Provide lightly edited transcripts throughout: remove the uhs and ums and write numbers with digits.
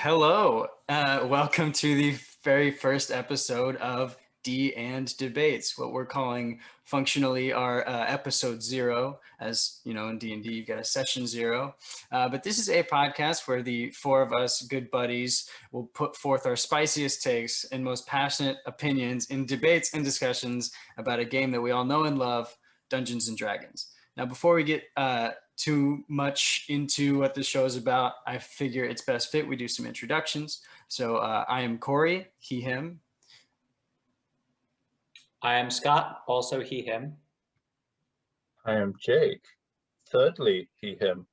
Hello, welcome to the very first episode of D&Debates, what we're calling functionally our episode 0. As you know, in D&D, you get a session 0. But this is a podcast where the four of us good buddies will put forth our spiciest takes and most passionate opinions in debates and discussions about a game that we all know and love, Dungeons and Dragons. Now, before we get too much into what the show is about, I figure it's best fit we do some introductions. So I am Corey, he, him. I am Scott, also he, him. I am Jake, thirdly he, him.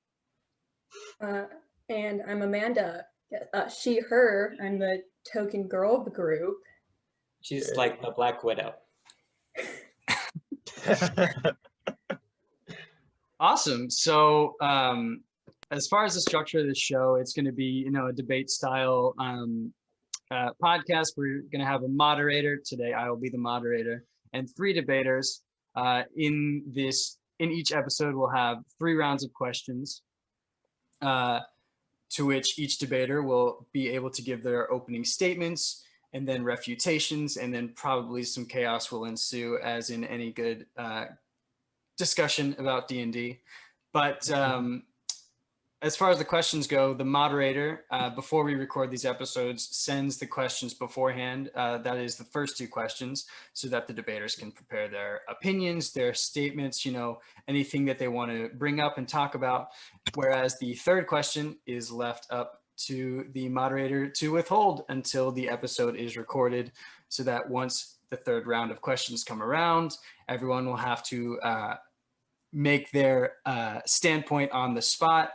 And I'm Amanda, she, her. I'm the token girl of the group. She's like the Black Widow. Awesome. So as far as the structure of the show, it's going to be, a debate style podcast. We're going to have a moderator. Today, I will be the moderator, and 3 debaters. In each episode, we'll have 3 rounds of questions to which each debater will be able to give their opening statements and then refutations, and then probably some chaos will ensue, as in any good discussion about D&D. But as far as the questions go, the moderator, before we record these episodes, sends the questions beforehand. That is the first 2 questions, so that the debaters can prepare their opinions, their statements, anything that they want to bring up and talk about. Whereas the third question is left up to the moderator to withhold until the episode is recorded, so that once the third round of questions come around, everyone will have to make their standpoint on the spot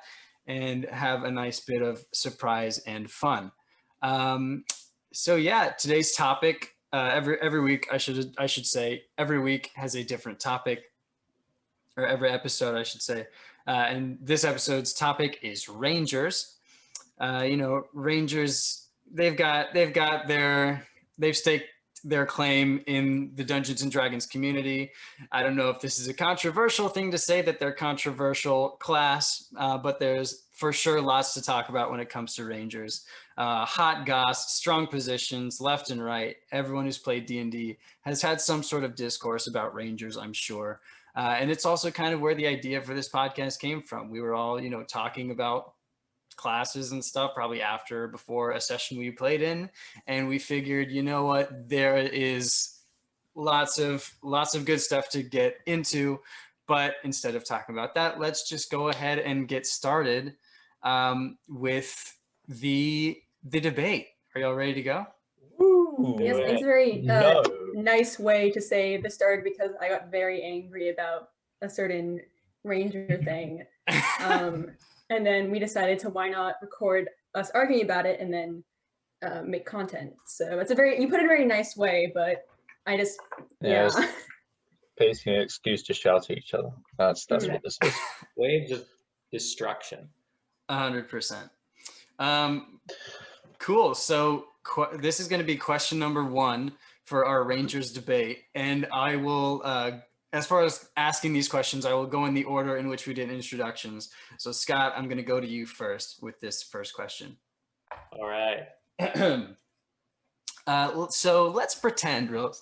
and have a nice bit of surprise and fun. So yeah, today's topic, every week, I should say, every week has a different topic, or every episode, I should say. And this episode's topic is Rangers. Rangers, they've staked their claim in the Dungeons and Dragons community. I don't know if this is a controversial thing to say, that they're controversial class, but there's for sure lots to talk about when it comes to Rangers. Hot goss, strong positions, left and right. Everyone who's played D&D has had some sort of discourse about Rangers, I'm sure. And it's also kind of where the idea for this podcast came from. We were all, talking about classes and stuff probably before a session we played in, and we figured, there is lots of good stuff to get into, but instead of talking about that, let's just go ahead and get started with the debate. Are y'all ready to go? Yes, it's a very nice way to say the start, because I got very angry about a certain Ranger thing. And then we decided to, why not record us arguing about it and then make content. So it's you put it in a very nice way, but I just, yeah. Basically an excuse to shout at each other. That's what this is. Waves of destruction. 100%. Cool. So this is going to be question number 1 for our Rangers debate. And I will, as far as asking these questions, I will go in the order in which we did introductions. So Scott, I'm going to go to you first with this first question. All right. So let's pretend, real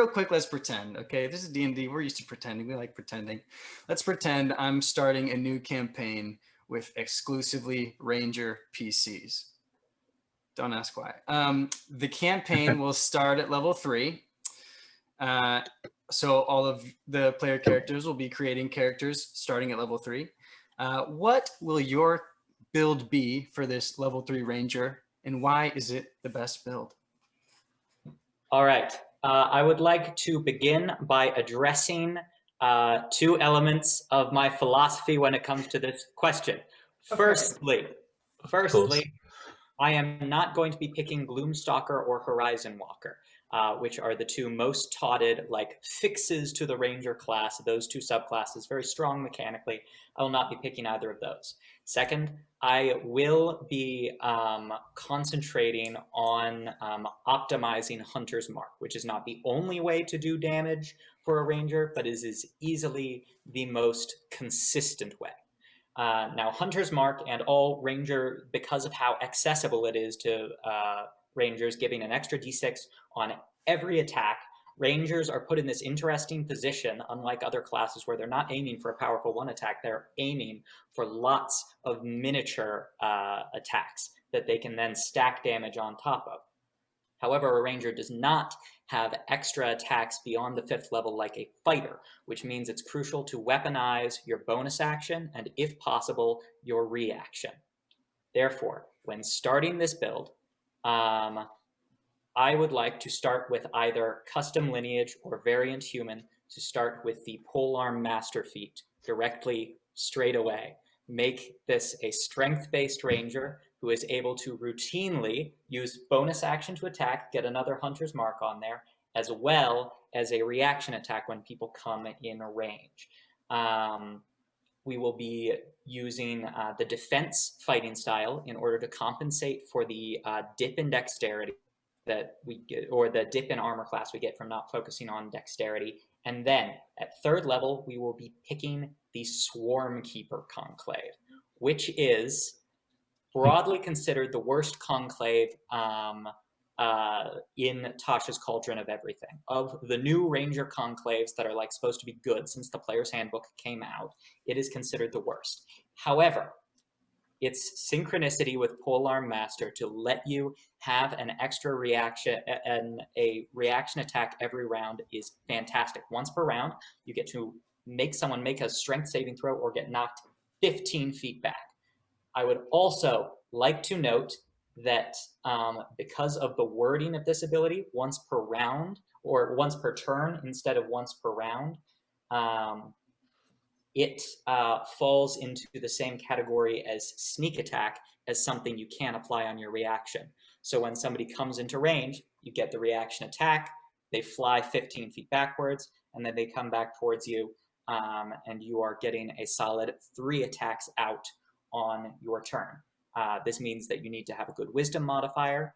quick, let's pretend, okay? This is D&D, we're used to pretending, we like pretending. Let's pretend I'm starting a new campaign with exclusively Ranger PCs. Don't ask why. The campaign will start at level 3. So all of the player characters will be creating characters starting at level 3. What will your build be for this level 3 Ranger, and why is it the best build? All right. I would like to begin by addressing 2 elements of my philosophy when it comes to this question. Okay. Firstly, I am not going to be picking Gloomstalker or Horizon Walker, which are the 2 most touted fixes to the Ranger class. Those 2 subclasses, very strong mechanically. I will not be picking either of those. Second, I will be concentrating on optimizing Hunter's Mark, which is not the only way to do damage for a Ranger, but is easily the most consistent way. Now, Hunter's Mark and all Ranger, because of how accessible it is to Rangers, giving an extra d6 on every attack, Rangers are put in this interesting position, unlike other classes where they're not aiming for a powerful one attack, they're aiming for lots of miniature attacks that they can then stack damage on top of. However, a Ranger does not have extra attacks beyond the 5th level like a fighter, which means it's crucial to weaponize your bonus action and, if possible, your reaction. Therefore, when starting this build, I would like to start with either custom lineage or variant human to start with the polearm master feat directly straight away. Make this a strength-based Ranger who is able to routinely use bonus action to attack, get another Hunter's Mark on there, as well as a reaction attack when people come in range. We will be using the defense fighting style in order to compensate for the dip in dexterity that we get, or the dip in armor class we get from not focusing on dexterity. And then at 3rd level, we will be picking the Swarm Keeper Conclave, which is broadly considered the worst conclave in Tasha's Cauldron of Everything. Of the new Ranger conclaves that are like supposed to be good since the Player's Handbook came out, it is considered the worst. However, its synchronicity with Polearm Master to let you have an extra reaction, a reaction attack every round is fantastic. Once per round, you get to make someone make a strength saving throw or get knocked 15 feet back. I would also like to note that because of the wording of this ability, once per round, or once per turn instead of once per round, it falls into the same category as sneak attack as something you can apply on your reaction. So when somebody comes into range, you get the reaction attack, they fly 15 feet backwards, and then they come back towards you, and you are getting a solid 3 attacks out on your turn. This means that you need to have a good wisdom modifier,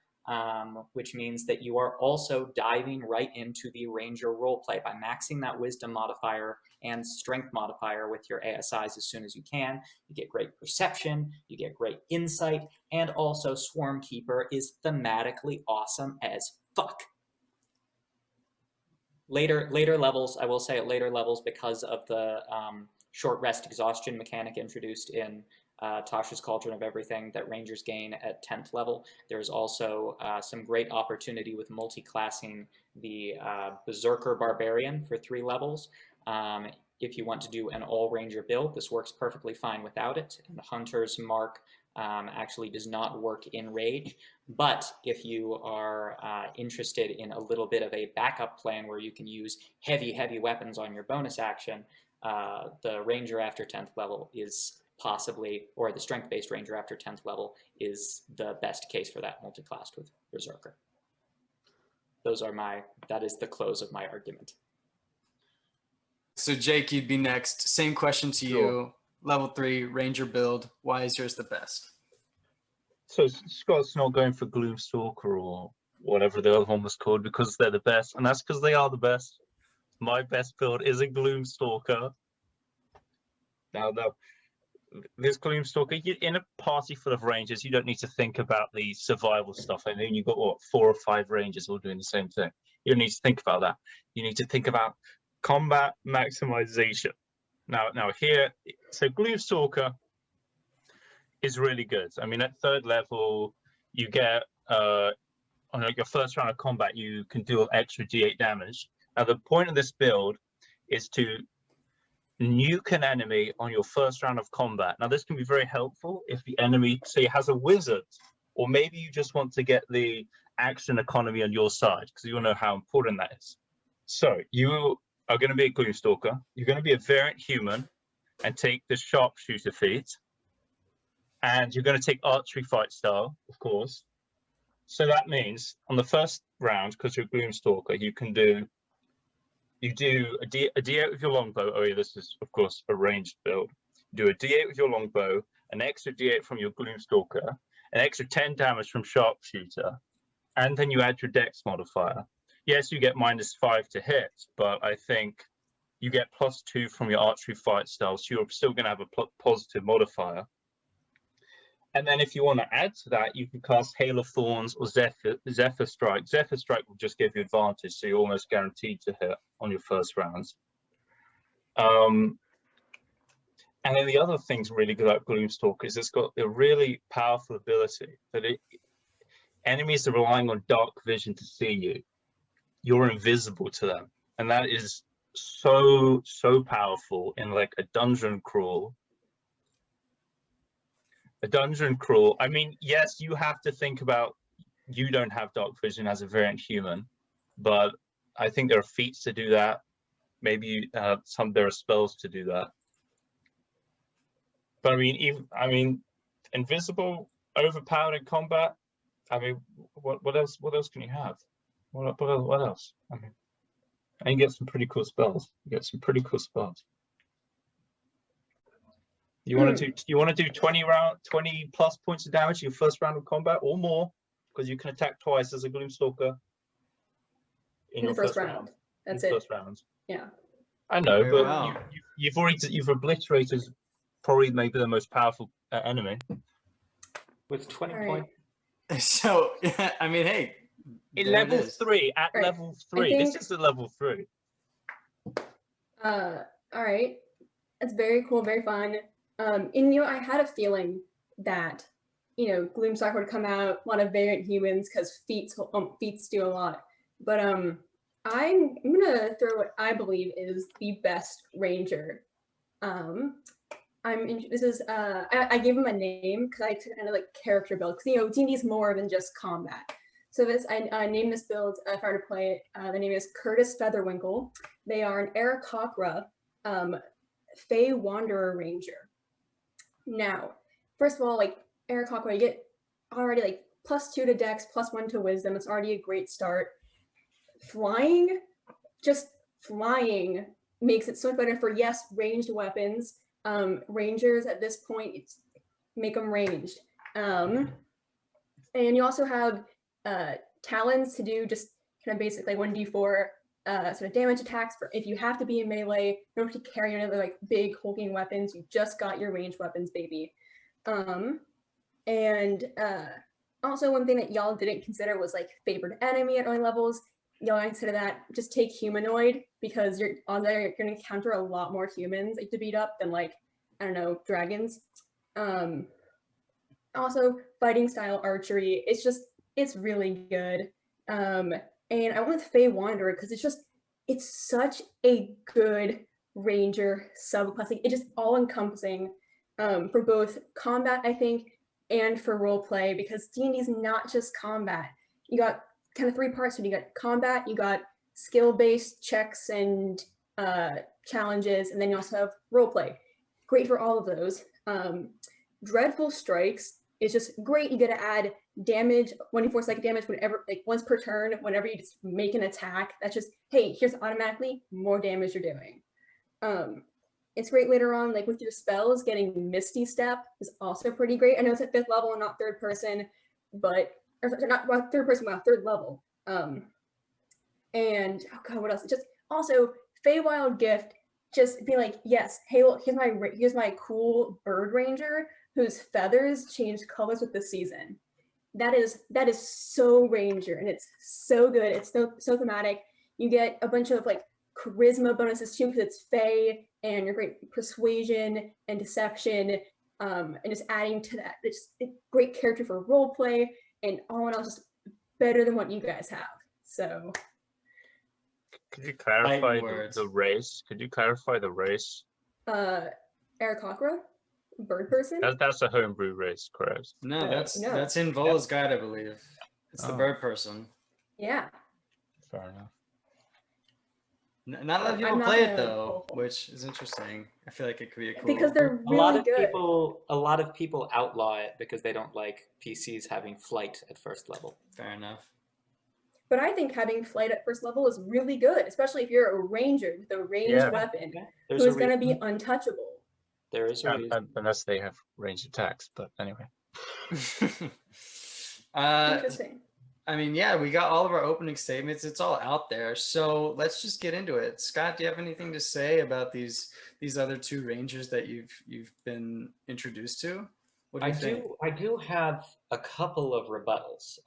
which means that you are also diving right into the Ranger roleplay by maxing that wisdom modifier and strength modifier with your ASIs as soon as you can. You get great perception, you get great insight, and also Swarm Keeper is thematically awesome as fuck. Later levels, I will say at later levels, because of the short rest exhaustion mechanic introduced in Tasha's Cauldron of Everything that Rangers gain at 10th level. There's also some great opportunity with multi-classing the Berserker Barbarian for 3 levels. If you want to do an all-Ranger build, this works perfectly fine without it. And the Hunter's Mark actually does not work in Rage. But if you are interested in a little bit of a backup plan where you can use heavy weapons on your bonus action, the Ranger after 10th level is possibly, or the strength-based Ranger after 10th level is the best case for that multi-classed with Berserker. That is the close of my argument. So Jake, you'd be next. Same question to you. Level 3 Ranger build. Why is yours the best? So Scott's not going for Gloomstalker or whatever the other one was called because they're the best, and that's because they are the best. My best build is a Gloomstalker. Now, this Gloomstalker, in a party full of Rangers, you don't need to think about the survival stuff. I mean, you've got, what, 4 or 5 Rangers all doing the same thing. You don't need to think about that. You need to think about combat maximization. Now here, so Gloomstalker is really good. I mean, at 3rd level, you get, on your first round of combat, you can do extra D8 damage. Now, the point of this build is to nuke an enemy on your first round of combat. Now, this can be very helpful if the enemy, say, has a wizard, or maybe you just want to get the action economy on your side, because you know how important that is. So you are going to be a Gloomstalker. You're going to be a variant human and take the sharpshooter feat. And you're going to take archery fight style, of course. So that means on the first round, because you're a Gloomstalker, you do a D8 with your longbow. Oh yeah, this is of course a ranged build. You do a D8 with your longbow, an extra D8 from your Gloomstalker, an extra 10 damage from sharpshooter, and then you add your dex modifier. Yes, you get -5 to hit, but I think you get +2 from your archery fight style, so you're still going to have a positive modifier. And then if you want to add to that, you can cast Hail of Thorns or Zephyr Strike. Zephyr Strike will just give you advantage, so you're almost guaranteed to hit on your first rounds. And then the other thing's really good about Gloomstalker is it's got a really powerful ability that enemies are relying on dark vision to see you. You're invisible to them, and that is so powerful in like a dungeon crawl. I mean, yes, you have to think about you don't have dark vision as a variant human, but I think there are feats to do that. Maybe there are spells to do that. But I mean, invisible, overpowered in combat. I mean, what else? What else can you have? What else? I mean, and you get some pretty cool spells. You want to do 20 plus points of damage in your first round of combat or more, because you can attack twice as a Gloomstalker in the first round. That's it. First round. Yeah. I know, Very but well. you've obliterated probably maybe the most powerful enemy with 20 All right. points. So I mean, hey, in there it level is. 3. At Right. level 3, this is the level 3. All right. That's very cool, very fun. And I had a feeling that Gloomstalker would come out, a lot of variant humans, because feats do a lot. But I'm gonna throw what I believe is the best ranger. I gave him a name because I took kind of like character build, because D&D is more than just combat. So I named this build if I were to play it. The name is Curtis Featherwinkle. They are an Aarakocra Fey Wanderer Ranger. Now, first of all, like Aarakocra, you get already like +2 to Dex, +1 to Wisdom. It's already a great start. Flying makes it so much better for, yes, ranged weapons. Rangers at this point, make them ranged. And you also have talons to do just kind of basic like 1d4 sort of damage attacks for if you have to be in melee. You don't have to carry any other like big hulking weapons. You just got your ranged weapons, baby. Also one thing that y'all didn't consider was like favored enemy at early levels. Y'all consider that, just take humanoid, because you're going to encounter a lot more humans like to beat up than like, I don't know, dragons. Also fighting style archery, it's really good. And I went with Fey Wanderer because it's such a good ranger subclass. Like, it's just all encompassing for both combat, I think, and for role play, because D&D is not just combat. You got kind of 3 parts. You got combat, you got skill-based checks and challenges, and then you also have role play. Great for all of those. Dreadful Strikes is just great. You get to add damage, 1d4 psychic damage whenever, like once per turn, whenever you just make an attack. That's just, hey, here's automatically more damage you're doing. It's great later on, like with your spells. Getting Misty Step is also pretty great. I know it's at 5th level and not 3rd person, but not 3rd person, but 3rd level. And oh god, what else? Just also Feywild Gift. Just be like, yes, hey, well, here's my cool bird ranger whose feathers change colors with the season. That is so ranger, and it's so good. It's so thematic. You get a bunch of like charisma bonuses too, because it's Fey, and your great persuasion and deception, and just adding to that, it's a great character for role play, and all in all, just better than what you guys have. So. Could you clarify the race? Could you clarify the race? Aarakocra, bird person. That's a homebrew race, correct? No, that's in Vola's guide, I believe. It's the bird person. Yeah. Fair enough. Not a lot of people play it though, which is interesting. I feel like it could be a cool. Because they're really good. A lot of people outlaw it because they don't like PCs having flight at 1st level. Fair enough. But I think having flight at 1st level is really good, especially if you're a ranger with a ranged weapon who's going to be untouchable. There is a reason. Unless they have ranged attacks, but anyway. Interesting. I mean, yeah, we got all of our opening statements. It's all out there. So let's just get into it. Scott, do you have anything to say about these other two rangers that you've been introduced to? What do you think? I do have a couple of rebuttals.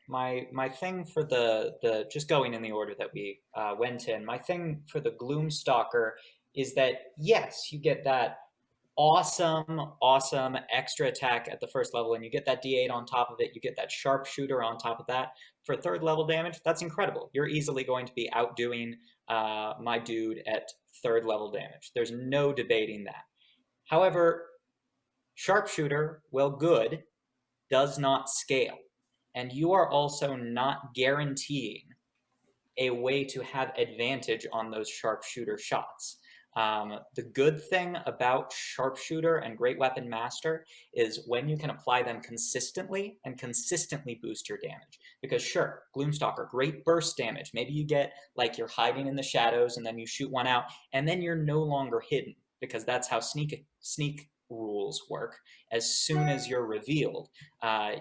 My thing for the just going in the order that we went in. My thing for the Gloomstalker is that yes, you get that awesome extra attack at the first level, and you get that D8 on top of it. You get that sharpshooter on top of that for third level damage. That's incredible. You're easily going to be outdoing my dude at third level damage. There's no debating that. However, sharpshooter, well, good, does not scale. And you are also not guaranteeing a way to have advantage on those sharpshooter shots. The good thing about Sharpshooter and Great Weapon Master is when you can apply them consistently and consistently boost your damage. Because sure, Gloomstalker, great burst damage. Maybe you get like you're hiding in the shadows and then you shoot one out and then you're no longer hidden, because that's how sneak rules work. As soon as you're revealed,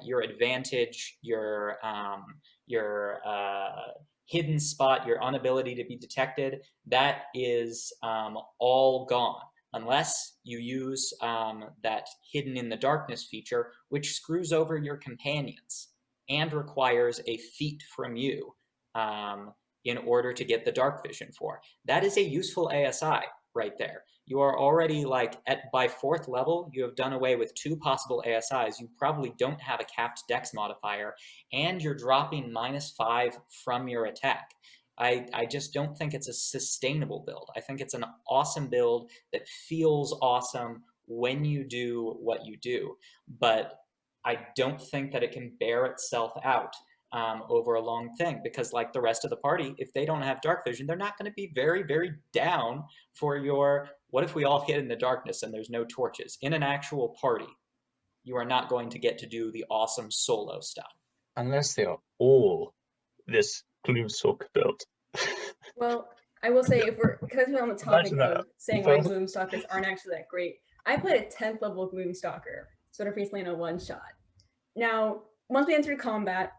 your advantage, your hidden spot, your inability to be detected, that is all gone, unless you use that hidden in the darkness feature, which screws over your companions and requires a feat from you in order to get the dark vision for. That is a useful ASI right there. You are already like by fourth level, you have done away with 2 possible ASIs. You probably don't have a capped dex modifier, and you're dropping -5 from your attack. I just don't think it's a sustainable build. I think it's an awesome build that feels awesome when you do what you do, but I don't think that it can bear itself out over a long thing, because like the rest of the party, if they don't have dark vision, they're not going to be very, very down for your, what if we all hid in the darkness and there's no torches? In an actual party, you are not going to get to do the awesome solo stuff. Unless they are all this Gloomstalker build. Well, I will say, because we're on the topic of saying why Gloomstalkers aren't actually that great, I played a 10th level Gloomstalker sort of recently in a one-shot. Now, once we entered combat,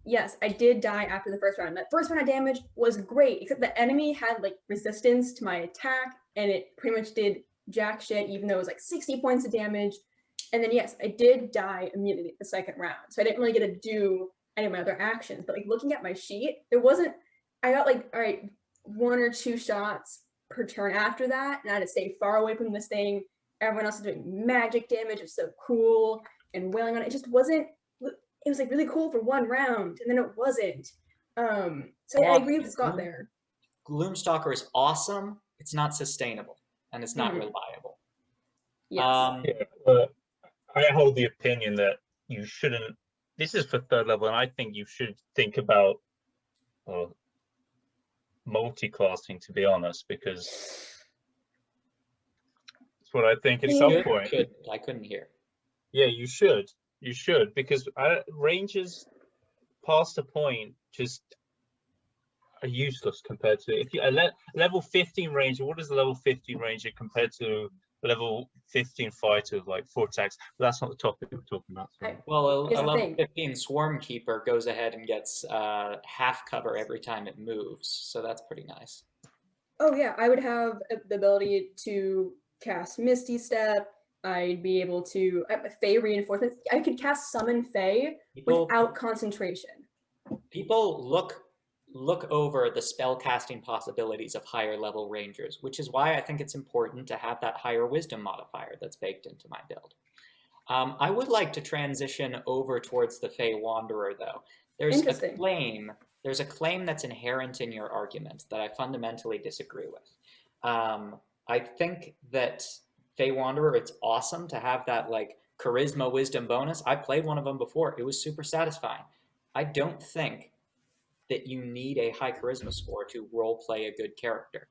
yes, I did die after the first round. That first round of damage was great, except the enemy had like resistance to my attack, and it pretty much did jack shit, even though it was like 60 points of damage. And then yes, I did die immediately the second round, so I didn't really get to do any of my other actions. But like looking at my sheet, I got like, all right, 1 or 2 shots per turn after that, and I had to stay far away from this thing. Everyone else is doing magic damage. It was so cool and wailing on it. It just wasn't. It was like really cool for 1 round, and then it wasn't. So I agree with Scott there. Gloomstalker is awesome. It's not sustainable, and it's not reliable. Yes. I hold the opinion that you shouldn't. This is for third level, and I think you should think about multi-classing, to be honest, because that's what I think at some point. I couldn't hear. Yeah, you should. You should, because rangers past a point just are useless compared to if you level 15 ranger. What is the level 15 ranger compared to level 15 fighter with like 4 attacks? But that's not the topic we're talking about. Well, a level 15 swarm keeper goes ahead and gets half cover every time it moves, so that's pretty nice. Oh yeah, I would have the ability to cast Misty Step. I'd be able to Fey reinforcements. I could cast Summon Fey without concentration. People look over the spell casting possibilities of higher level rangers, which is why I think it's important to have that higher wisdom modifier that's baked into my build. I would like to transition over towards the Fey Wanderer, though. There's a claim that's inherent in your argument that I fundamentally disagree with. I think that Fey Wanderer, it's awesome to have that like charisma wisdom bonus. I played one of them before. It was super satisfying. I don't think that you need a high charisma score to role play a good character.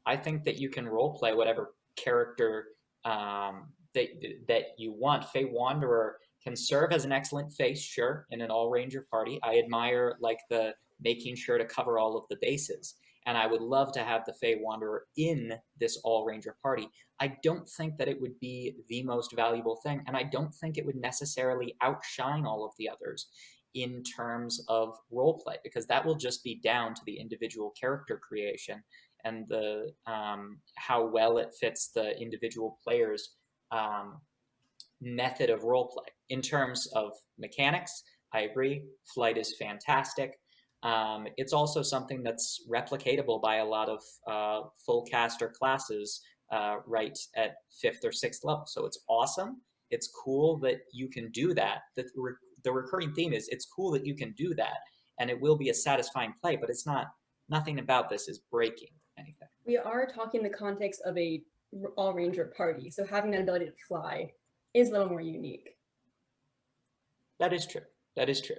I think that you can role play whatever character that you want. Fey Wanderer can serve as an excellent face, sure, in an all-ranger party. I admire like the making sure to cover all of the bases. And I would love to have the Fey Wanderer in this all-ranger party. I don't think that it would be the most valuable thing, and I don't think it would necessarily outshine all of the others in terms of roleplay, because that will just be down to the individual character creation and the how well it fits the individual player's method of roleplay. In terms of mechanics, I agree. Flight is fantastic. It's also something that's replicatable by a lot of full caster classes right at 5th or 6th level. So it's awesome. It's cool that you can do that. The recurring theme is it's cool that you can do that, and it will be a satisfying play, but it's not, nothing about this is breaking anything. We are talking in the context of a all ranger party, so having that ability to fly is a little more unique. That is true. That is true.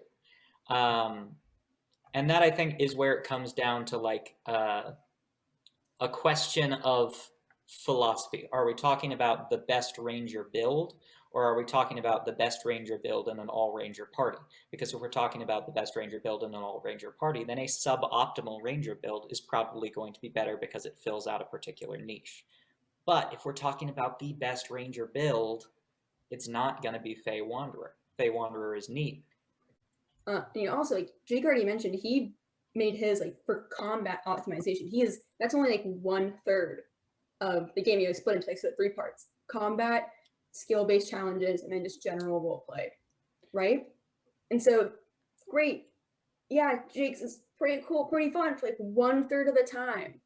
And that, I think, is where it comes down to like a question of philosophy. Are we talking about the best ranger build, or are we talking about the best ranger build in an all ranger party? Because if we're talking about the best ranger build in an all ranger party, then a suboptimal ranger build is probably going to be better because it fills out a particular niche. But if we're talking about the best ranger build, it's not going to be Fey Wanderer. Fey Wanderer is neat. Also, like Jake already mentioned, he made his like for combat optimization. That's only like 1/3 of the game. You split into like 3 parts: combat, skill-based challenges, and then just general roleplay, right? And so, great, yeah, Jake's is pretty cool, pretty fun for like 1/3 of the time.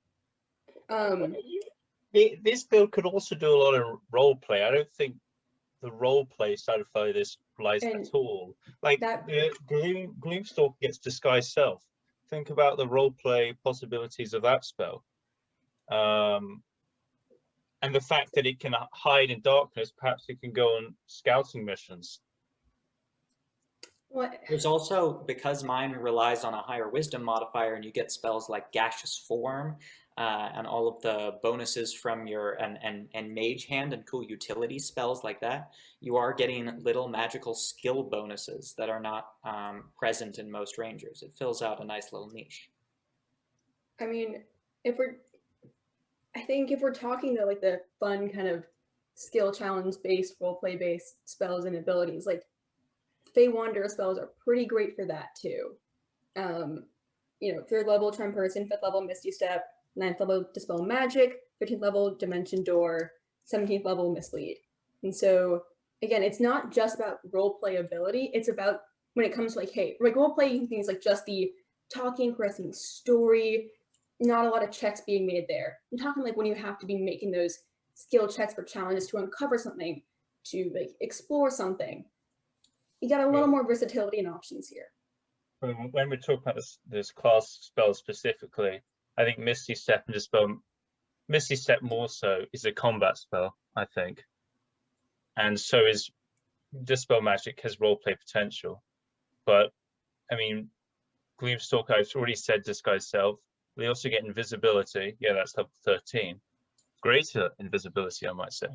This build could also do a lot of role play. I don't think the role play side of this lies at all. Like Gloomstalker gets disguised self. Think about the role play possibilities of that spell, and the fact that it can hide in darkness. Perhaps it can go on scouting missions. What? There's also, because mine relies on a higher wisdom modifier, and you get spells like gaseous form and all of the bonuses from your and mage hand and cool utility spells like that, you are getting little magical skill bonuses that are not present in most rangers. It fills out a nice little niche. I mean, I think if we're talking to like the fun kind of skill challenge based, roleplay based spells and abilities, like Fey Wanderer spells are pretty great for that too. 3rd level Charm Person, 5th level Misty Step, 9th level Dispel Magic, 15th level Dimension Door, 17th level Mislead. And so again, it's not just about roleplay ability. It's about when it comes to like, hey, like roleplay things like just the talking, progressing story, not a lot of checks being made there. I'm talking like when you have to be making those skill checks for challenges to uncover something, to like explore something. You got a little more versatility and options here. When we're talking about this class spell specifically, I think Misty Step and Dispel, Misty Step more so is a combat spell, I think. And so is Dispel Magic, has roleplay potential. But I mean, Gloomstalker, I've already said disguise self. They also get invisibility. Yeah, that's level 13. Greater invisibility, I might say.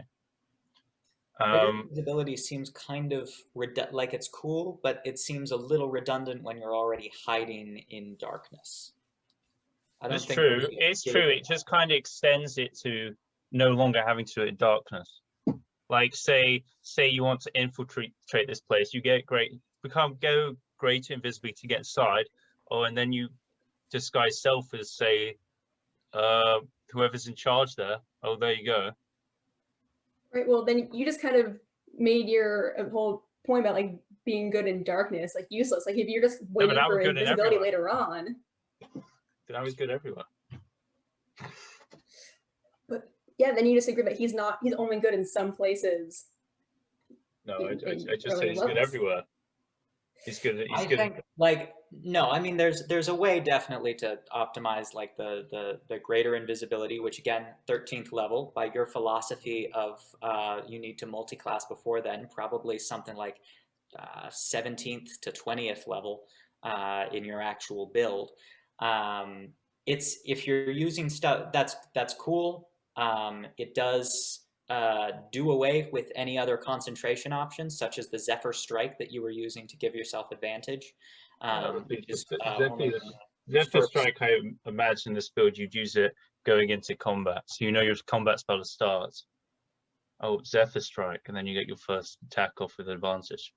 Invisibility seems kind of like it's cool, but it seems a little redundant when you're already hiding in darkness. It's true. It's true. It just kind of extends it to no longer having to do it in darkness. Like say you want to infiltrate this place, you get go greater invisibility to get inside, and then you disguise self as say whoever's in charge there. Oh, there you go. Right. Well, then you just kind of made your whole point about like being good in darkness like useless. Like if you're just waiting for invisibility later on. Then I was good everywhere. But yeah, then you just agree that he's only good in some places. No, I just say he's good everywhere. He's good. I think, like, no, I mean, there's a way definitely to optimize like the greater invisibility, which again, 13th level by your philosophy of you need to multi-class before then, probably something like 17th to 20th level in your actual build. It's if you're using stuff that's cool. It does do away with any other concentration options, such as the Zephyr Strike that you were using to give yourself advantage. Zephyr Strike, I imagine this build you'd use it going into combat, so you know your combat spell to start. Oh, Zephyr Strike, and then you get your first attack off with advantage.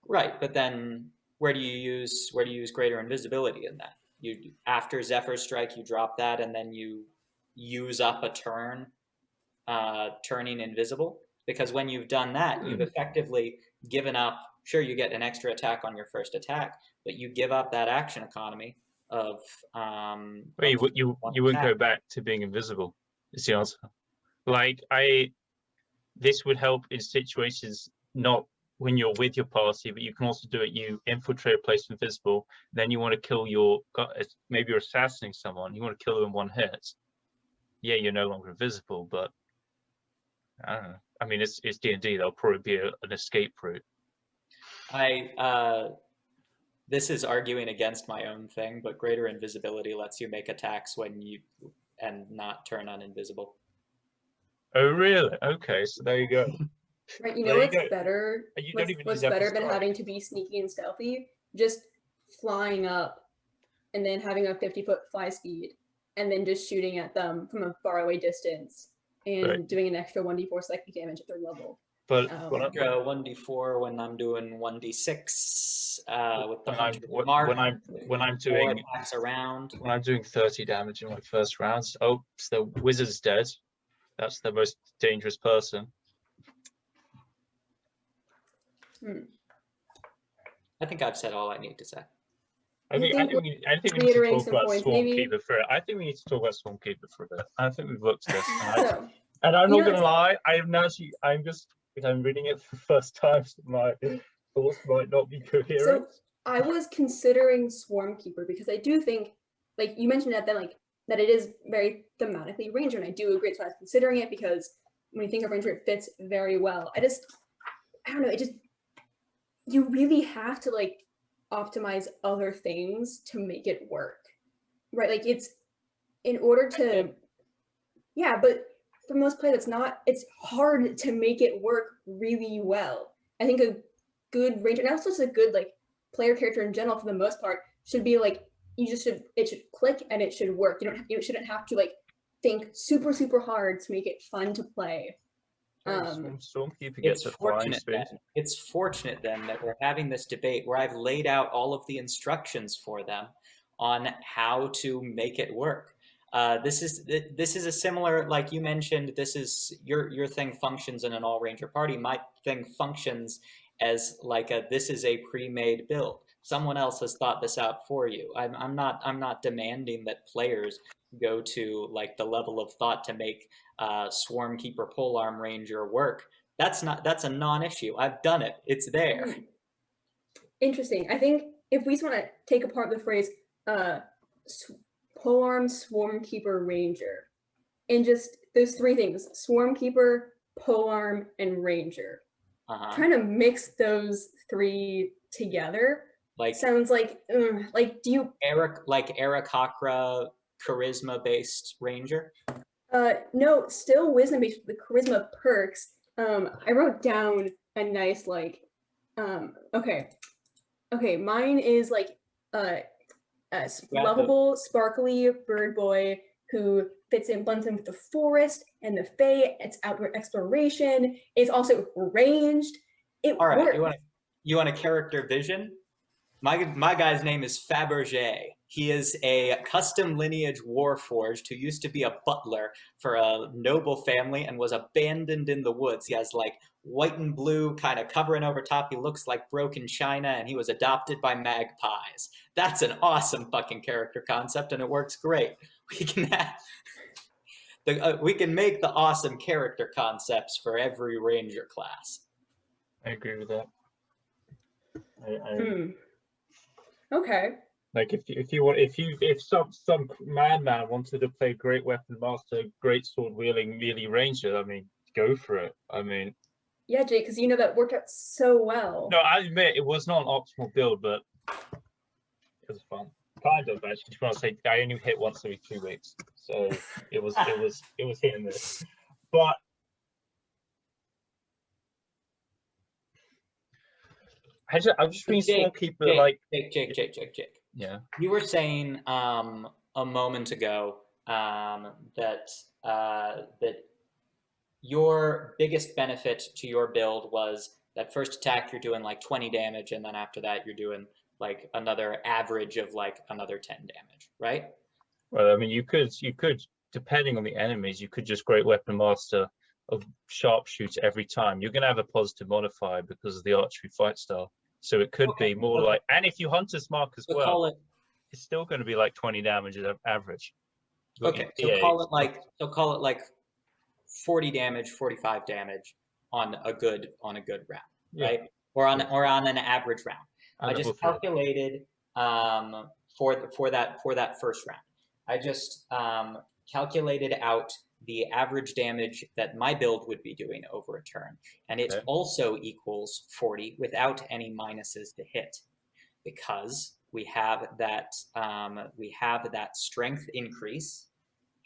Right, but then where do you use greater invisibility in that? You after Zephyr Strike, you drop that, and then you use up a turn, turning invisible. Because when you've done that, you've effectively given up. Sure, you get an extra attack on your first attack, but you give up that action economy of. Well, you wouldn't go back to being invisible. Is the answer? Like this would help in situations not when you're with your party, but you can also do it. You infiltrate a place invisible, then you want to kill maybe you're assassinating someone. You want to kill them in one hit. Yeah, you're no longer invisible, but I don't know. I mean, it's D&D. There'll probably be an escape route. This is arguing against my own thing, but greater invisibility lets you make attacks and not turn uninvisible. Oh, really? Okay, so there you go. Right, you know what's better? What's better than having to be sneaky and stealthy? Just flying up and then having a 50-foot fly speed and then just shooting at them from a faraway distance and doing an extra 1d4 psychic damage at their level. But 1d4 when I'm doing 1d6 with the hunter mark. When I'm doing attacks around. When I'm doing 30 damage in my first rounds, so the wizard's dead. That's the most dangerous person. I think I've said all I need to say. I think we need to talk about Swarmkeeper for it. I think we need to talk about Swarmkeeper for a bit. I think we've looked at this. And I'm not gonna lie, I'm reading it for the first time, so my thoughts might not be coherent. So I was considering Swarmkeeper because I do think, like you mentioned that it is very thematically Ranger, and I do agree. So I was considering it because when you think of Ranger, it fits very well. I don't know, you really have to optimize other things to make it work, right? Like it's in order to, but for most players, it's hard to make it work really well. I think a good Ranger, and also just a good player character in general for the most part, should be it should click and it should work. You shouldn't have to think super, super hard to make it fun to play. Stormkeeper gets a flying speed. It's fortunate then that we're having this debate where I've laid out all of the instructions for them on how to make it work. This is a similar, like you mentioned, this is your thing functions in an all Ranger party. My thing functions as this is a pre-made build. Someone else has thought this out for you. I'm not demanding that players go to the level of thought to make Swarmkeeper Polearm Ranger work. That's a non-issue. I've done it. It's there. Interesting. I think if we just want to take apart the phrase Polearm Swarmkeeper Ranger and just those three things: Swarmkeeper, Polearm, and Ranger. Trying to mix those three together sounds do you Eric Hakra charisma based Ranger? No, still wisdom based with charisma perks. I wrote down a nice okay, mine is lovable, sparkly bird boy who blends in with the forest and the fae. It's outward exploration. It's also ranged. All right, you want a character vision? My guy's name is Fabergé. He is a custom lineage warforged who used to be a butler for a noble family and was abandoned in the woods. He has white and blue kind of covering over top. He looks like broken china, and he was adopted by magpies. That's an awesome fucking character concept, and it works great. We can make the awesome character concepts for every Ranger class. I agree with that. Okay. If some madman wanted to play Great Weapon Master, Great Sword Wielding melee Ranger, I mean, go for it. I mean, yeah, Jake, because that worked out so well. No, I admit it was not an optimal build, but it was fun. Kind of, actually. To say, I only hit once every 2 weeks, so it was hit and miss. But I'm just being Swarmkeeper Jake. Yeah. You were saying a moment ago that your biggest benefit to your build was that first attack you're doing 20 damage, and then after that you're doing like another average of like another 10 damage, right? Well, I mean, you could, depending on the enemies, you could just Great Weapon Master of Sharpshooter every time. You're going to have a positive modifier because of the archery fight style. So it could be more like, and if you Hunter's Mark as well, it's still going to be like 20 damage average. Okay, so call it like 40 damage, 45 damage on a good round, right? Or on an average round. I just calculated for that first round. I just calculated out the average damage that my build would be doing over a turn, and it also equals 40 without any minuses to hit, because we have that strength increase,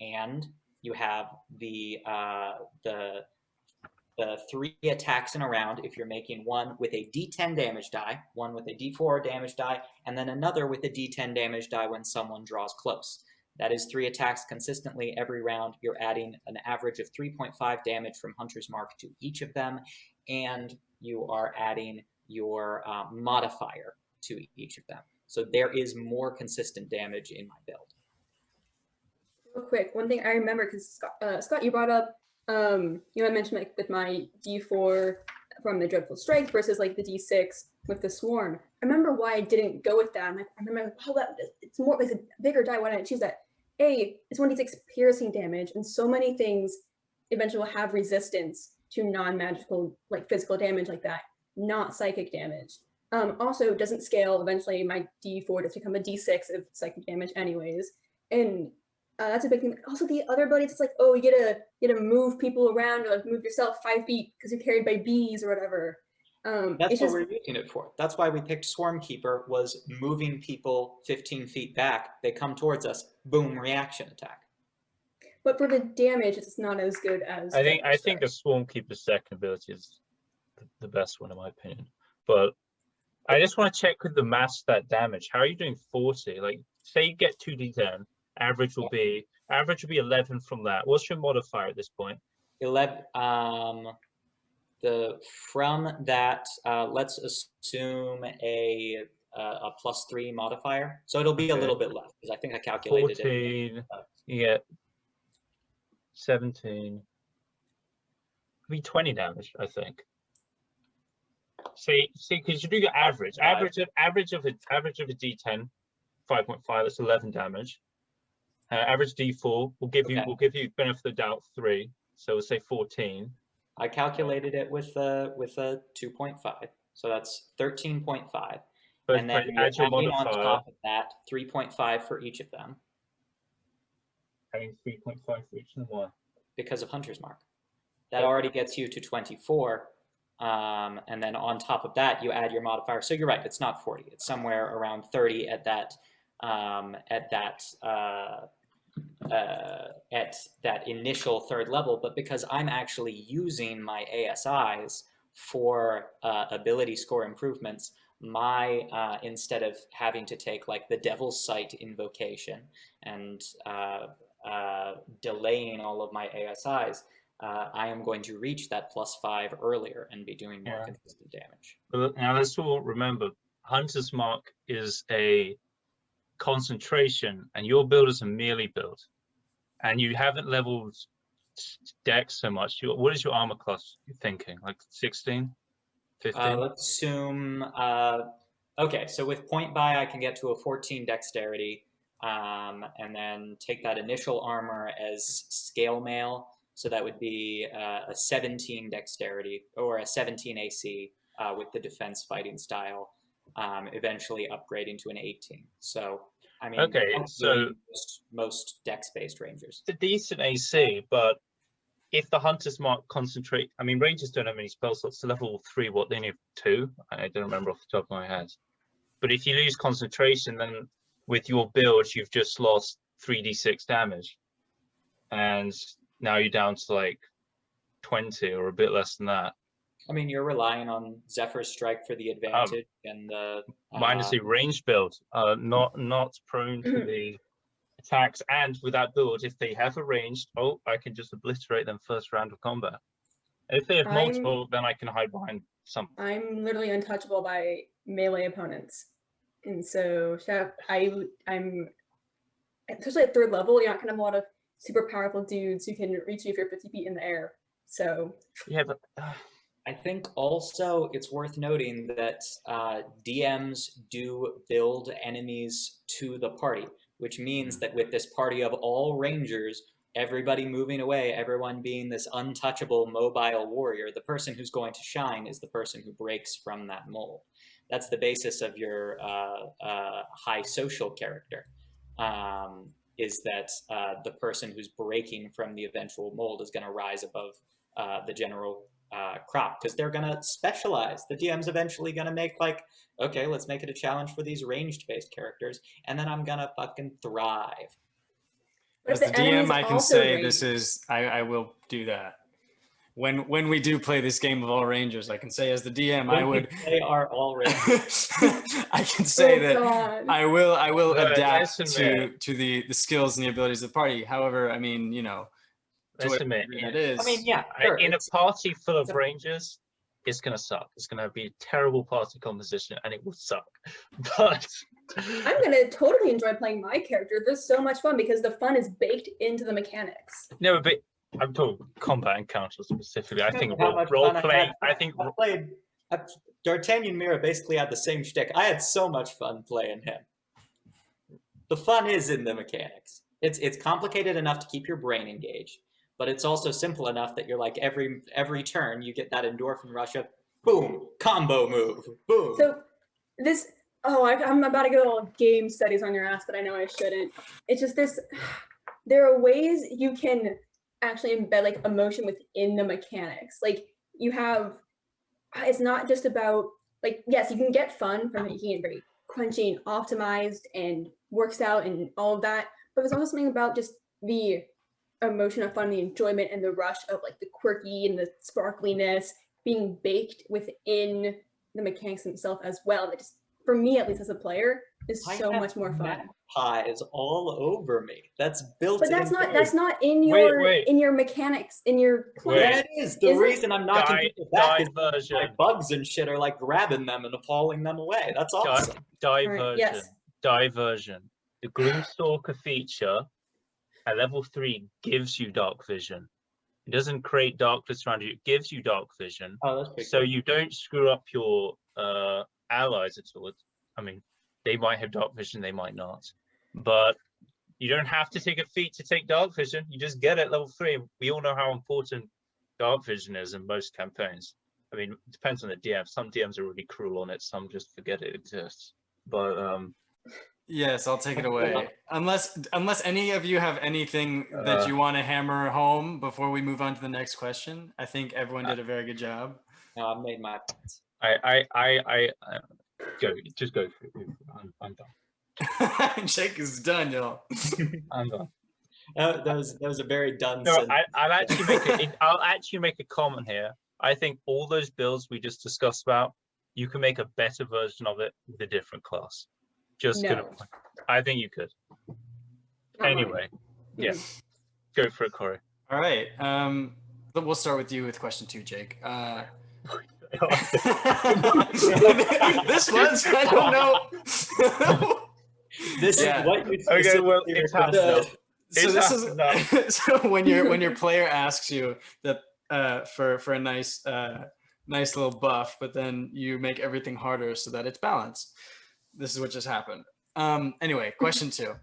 and you have the 3 attacks in a round if you're making one with a D10 damage die, one with a D4 damage die, and then another with a D10 damage die when someone draws close. That is 3 attacks consistently every round. You're adding an average of 3.5 damage from Hunter's Mark to each of them, and you are adding your modifier to each of them. So there is more consistent damage in my build. Real quick, one thing I remember, because Scott, you brought up, you had mentioned like with my D4 from the Dreadful Strike versus like the D6 with the Swarm. I remember why I didn't go with that. I remember, oh, it's a bigger die. Why didn't I choose that? It's 1d6 piercing damage, and so many things eventually will have resistance to non-magical, like physical damage like that, not psychic damage. Also, it doesn't scale. Eventually, my D4 does become a D6 of psychic damage anyways. And that's a big thing. Also, the other abilities, it's like, oh, you get to move people around, or like move yourself 5 feet because you're carried by bees or whatever. That's what we're using it for. That's why we picked Swarm Keeper, was moving people 15 feet back. They come towards us, boom, reaction attack. But for the damage, it's not as good as. I think a Swarm Keeper's second ability is the best one in my opinion. But I just want to check with the mass stat damage. How are you doing 40? Like, say you get 2d10, average will be 11 from that. What's your modifier at this point? 11. From that, let's assume a +3 modifier. So it'll be a little bit less, because I think I calculated 14, it. Yeah. 17. It'll be 20 damage, I think. See, because you do your average of a D10, 5.5. That's 11 damage. Average D4 will give you benefit of the doubt 3, so we'll say 14. I calculated it with a 2.5, so that's 13.5. And then add your on modifier top of that 3.5 for each of them. Adding 3.5 for each of them. Why? Because of Hunter's Mark. That already gets you to 24. And then on top of that, you add your modifier. So you're right, it's not 40. It's somewhere around 30 at that initial 3rd level. But because I'm actually using my ASIs for ability score improvements, my instead of having to take like the Devil's Sight invocation and delaying all of my ASIs, I am going to reach that +5 earlier and be doing more consistent damage. But now let's all remember, Hunter's Mark is a concentration, and your build is a melee build, and you haven't leveled Dex so much. What is your armor class thinking? Like 16, 15? Let's assume. Okay, so with point buy, I can get to a 14 dexterity, and then take that initial armor as scale mail. So that would be a 17 dexterity or a 17 AC with the defense fighting style, eventually upgrading to an 18. So, I mean, so most dex-based rangers. It's a decent AC, but if the Hunter's Mark concentrate, I mean, rangers don't have many spell slots. So level 3, what, they need 2? I don't remember off the top of my head. But if you lose concentration, then with your build, you've just lost 3d6 damage. And now you're down to like 20 or a bit less than that. I mean, you're relying on Zephyr's Strike for the advantage and the mine is a range build, not prone to the attacks. And with that build, if they have a ranged, I can just obliterate them first round of combat. And if they have multiple, then I can hide behind something. I'm literally untouchable by melee opponents. And so I'm especially at 3rd level, you're not gonna have a lot of super powerful dudes who can reach you if you're 50 feet in the air. So Yeah, but I think also it's worth noting that DMs do build enemies to the party, which means that with this party of all rangers, everybody moving away, everyone being this untouchable mobile warrior, the person who's going to shine is the person who breaks from that mold. That's the basis of your high social character, is that the person who's breaking from the eventual mold is going to rise above the general crop, because they're going to specialize. The DM's eventually going to make like, okay, let's make it a challenge for these ranged based characters, and then I'm going to fucking thrive. As the DM, I can say this is, I will do that. When we do play this game of all rangers, I can say as the DM, I would. They are all rangers. I can say that I will adapt to the skills and the abilities of the party. However, I mean, you know, let's admit, it is. I mean, yeah, sure, in a party full of rangers, it's gonna suck. It's gonna be a terrible party composition, and it will suck. But I'm gonna totally enjoy playing my character. There's so much fun because the fun is baked into the mechanics. No, but I'm talking combat encounters specifically. I think role play. I think D'Artagnan Mira basically had the same shtick. I had so much fun playing him. The fun is in the mechanics. It's complicated enough to keep your brain engaged, but it's also simple enough that you're like every turn you get that endorphin rush of boom, combo move, boom. So this, I'm about to go all game studies on your ass, but I know I shouldn't. It's just there are ways you can actually embed like emotion within the mechanics. Like you have, it's not just about like, yes, you can get fun from making it very crunchy and optimized and works out and all of that, but there's also something about just the emotion of fun, the enjoyment and the rush of like the quirky and the sparkliness being baked within the mechanics themselves as well. That just, for me at least as a player, is so much more fun. Pies all over me. That's built. But that's not in your in your mechanics in your class. That is the reason I'm knocking people back. Is my bugs and shit are like grabbing them and hauling them away. That's awesome. Diversion. Diversion. The Gloomstalker feature at level 3 gives you dark vision. It doesn't create darkness around you. It gives you dark vision. Oh, that's pretty so cool. You don't screw up your allies at all. I mean, they might have dark vision, they might not. But you don't have to take a feat to take dark vision. You just get it at level 3. We all know how important dark vision is in most campaigns. I mean, it depends on the DM. Some DMs are really cruel on it. Some just forget it exists. But yes, I'll take it away. Unless any of you have anything that you want to hammer home before we move on to the next question. I think everyone did a very good job. No, I've made my points. I just go for it. I'm done. Jake is done, y'all. I'm done. That was a very done. No, I'll actually make a comment here. I think all those builds we just discussed about, you can make a better version of it with a different class. I think you could. Anyway, yeah, go for it, Corey. All right. We'll start with you with question 2, Jake. This one's, I don't know. This is what you. Okay, well, it's happened. So this is so when your player asks you that for a nice little buff, but then you make everything harder so that it's balanced. This is what just happened. Anyway, question 2.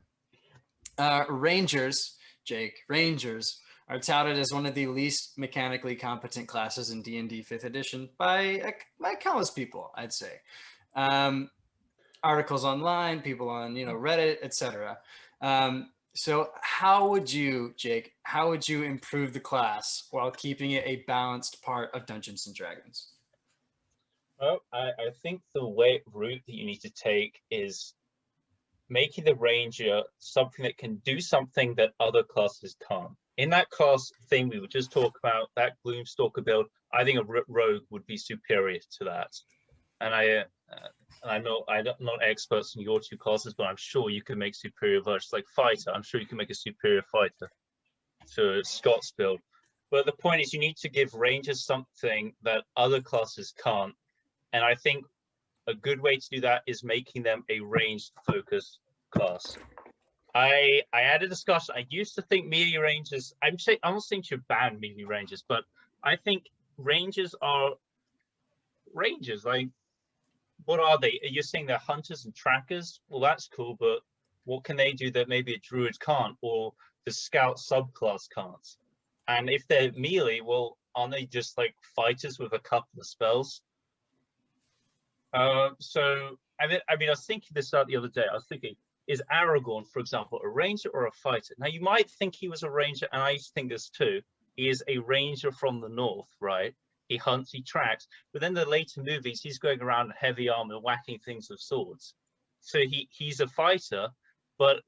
Rangers, Jake, Rangers are touted as one of the least mechanically competent classes in D&D 5th edition by countless people, I'd say. Articles online, people on Reddit, etc. So how would you, Jake, improve the class while keeping it a balanced part of Dungeons and Dragons? Well, I think the route that you need to take is making the ranger something that can do something that other classes can't. In that class thing we would just talk about, that Gloomstalker build, I think a rogue would be superior to that. And I'm not experts in your 2 classes, but I'm sure you can make superior versions. Like fighter, I'm sure you can make a superior fighter to Scott's build. But the point is, you need to give rangers something that other classes can't. And I think a good way to do that is making them a ranged focus class. I had a discussion. I used to think melee rangers, I'm not saying you ban melee rangers, but I think rangers are rangers. Like, what are they? You're saying they're hunters and trackers? Well, that's cool, but what can they do that maybe a druid can't, or the scout subclass can't? And if they're melee, well, aren't they just like fighters with a couple of spells? So I mean, I was thinking this out the other day. I was thinking, is Aragorn, for example, a ranger or a fighter? Now, you might think he was a ranger, and I used to think this too. He is a ranger from the north, right? He hunts, he tracks. But then the later movies, he's going around in heavy armor, whacking things with swords. So he's a fighter, but